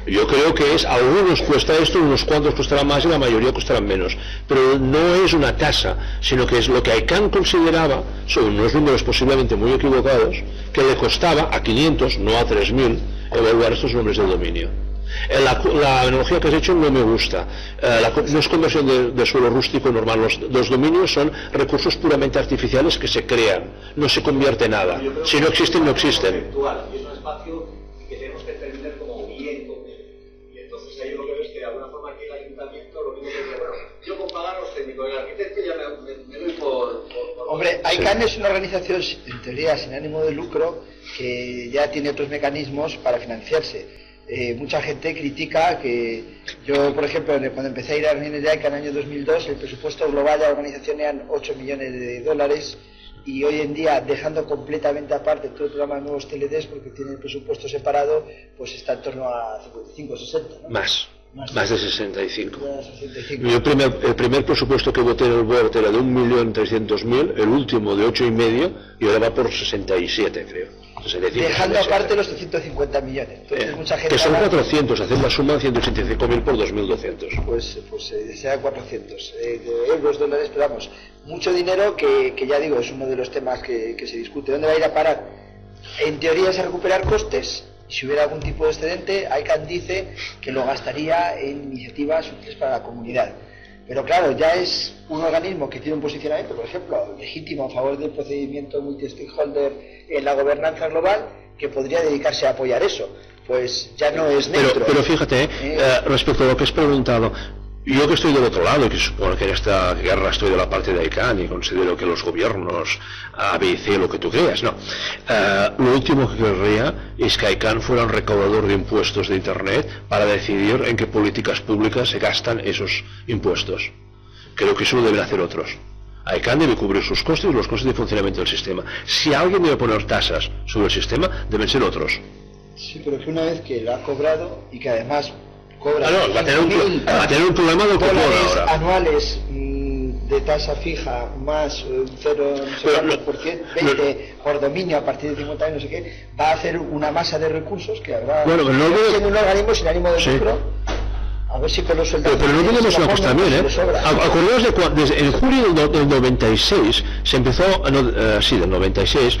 Yo creo que a algunos cuesta esto, unos cuantos costarán más y la mayoría costarán menos. Pero no es una tasa, sino que es lo que ICANN consideraba, son unos números posiblemente muy equivocados, que le costaba a 500, no a 3.000, evaluar estos nombres del dominio. La analogía que has hecho no me gusta. No es conversión de suelo rústico normal. Los dominios son recursos puramente artificiales que se crean. No se convierte nada. Si no existen, no existen. Y es un espacio que tenemos que entender como bien. Y entonces ahí lo que veo es que de alguna forma aquí el ayuntamiento lo único que dice, bueno, yo con pagar los técnicos, el arquitecto ya me doy por... Hombre, ICANN es una organización, en teoría, sin ánimo de lucro, que ya tiene otros mecanismos para financiarse. Mucha gente critica que yo, por ejemplo, cuando empecé a ir a reuniones de ICANN en el año 2002, el presupuesto global de la organización eran 8 millones de dólares, y hoy en día, dejando completamente aparte todo el programa de nuevos TLDs, porque tiene el presupuesto separado, pues está en torno a 55 o 60, ¿no? Más de 65. Yo el primer presupuesto que voté en el board era de 1.300.000, el último de 8,5, y ahora va por 67, creo. 65, dejando 67. aparte los 150 millones. Entonces, mucha gente que son 400, hacen la suma de 185.000 por 2.200. Pues sea 400 euros, dólares, pero vamos, mucho dinero que ya digo, es uno de los temas que se discute. ¿Dónde va a ir a parar? En teoría es a recuperar costes, y si hubiera algún tipo de excedente, ICANN dice que lo gastaría en iniciativas útiles para la comunidad. Pero claro, ya es un organismo que tiene un posicionamiento, por ejemplo, legítimo a favor del procedimiento multi-stakeholder en la gobernanza global, que podría dedicarse a apoyar eso. Pues ya no es neutro. Pero fíjate, respecto a lo que has preguntado, yo que estoy del otro lado, y que supongo que en esta guerra estoy de la parte de ICANN y considero que los gobiernos A, B y C, lo que tú creas, no. Lo último que querría es que ICANN fuera un recaudador de impuestos de Internet para decidir en qué políticas públicas se gastan esos impuestos. Creo que eso lo deben hacer otros. ICANN debe cubrir sus costes y los costes de funcionamiento del sistema. Si alguien debe poner tasas sobre el sistema, deben ser otros. Sí, pero que una vez que lo ha cobrado y que además cobra va a tener un problema del que cobra ahora. Anuales de tasa fija más 0,5%, 20 por dominio a partir de 50 años, no sé qué, va a hacer una masa de recursos que habrá siendo un organismo sin ánimo de lucro. A ver si con los sueldos. Pero no olvidemos una cosa también, acordaos en julio del 96 se empezó, del 96,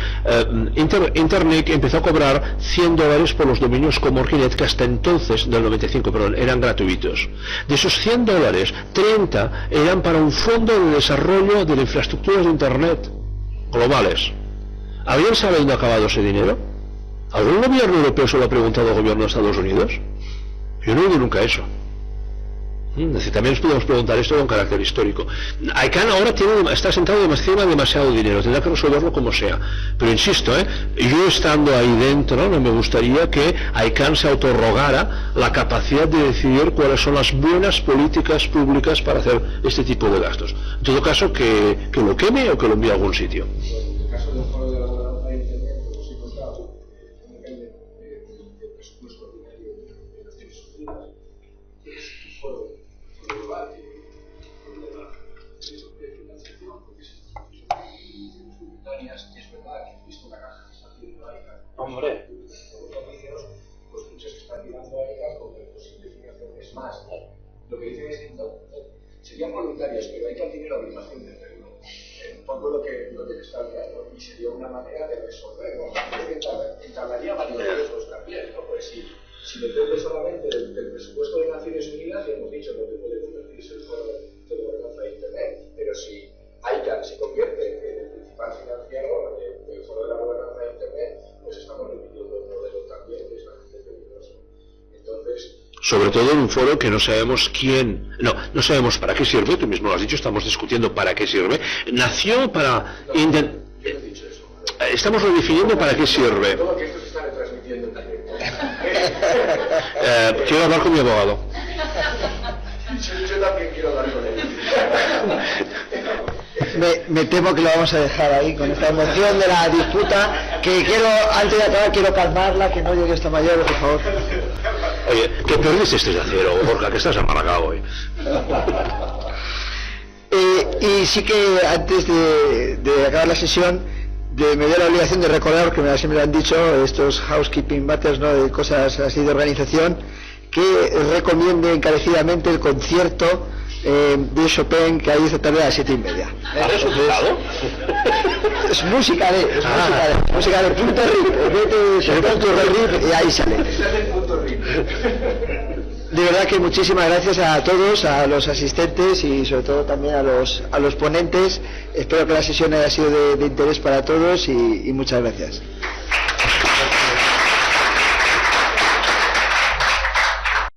Internet empezó a cobrar $100 por los dominios como Orginet, que hasta entonces, del 95, perdón, eran gratuitos. De esos $100, 30 eran para un fondo de desarrollo de las infraestructuras de Internet globales. ¿Alguien sabe dónde ha acabado ese dinero? ¿Algún gobierno europeo se lo ha preguntado al gobierno de Estados Unidos? Yo no he oído nunca eso. También nos podemos preguntar esto con carácter histórico. ICANN ahora está sentado demasiado dinero, tendrá que resolverlo como sea. Pero insisto, yo estando ahí dentro, no me gustaría que ICANN se autorrogara la capacidad de decidir cuáles son las buenas políticas públicas para hacer este tipo de gastos. En todo caso, que lo queme o que lo envíe a algún sitio. En el caso del foro de la gobernanza de Internet, como os he contado, depende del presupuesto ordinario de Naciones Unidas, es un foro global que tiene un problema de financiación, porque son instituciones comunitarias, y es verdad que he visto una caja que está haciendo ICANN. Hombre. Pues muchos están tirando a ICANN como posible financiación. Es más, lo que dicen es que serían voluntarios, pero ICANN tiene la obligación de hacerlo. Un poco lo que le está hablando, y sería una manera de resolverlo. Entablaría varios riesgos también, ¿no? Pues si depende solamente del presupuesto de Naciones Unidas, ya hemos dicho lo que puede convertirse el foro de gobernanza de Internet, pero si ICANN se convierte en el principal financiador del foro de la gobernanza de Internet, pues estamos repitiendo un modelo también que es bastante peligroso. Entonces, sobre todo en un foro que no sabemos no sabemos para qué sirve, tú mismo lo has dicho, estamos discutiendo para qué sirve, nació para... Estamos redefiniendo para qué sirve. Todo que esto se está retransmitiendo también. Quiero hablar con mi abogado. Yo también quiero hablar con él. Me temo que lo vamos a dejar ahí con esta emoción de la disputa, que antes de acabar quiero calmarla, que no llegue esto mayor, por favor. Oye, que perdiste este de acero, Borja, que estás amargado hoy. Y sí que antes de acabar la sesión, me dio la obligación de recordar, que siempre me han dicho, estos housekeeping matters, ¿no?, de cosas así de organización, que recomiende encarecidamente el concierto de Chopin que hay esta tarde a las 7:30. Es música de punto RIP, y ahí sale. De verdad que muchísimas gracias a todos, a los asistentes y sobre todo también a los ponentes. Espero que la sesión haya sido de interés para todos y muchas gracias.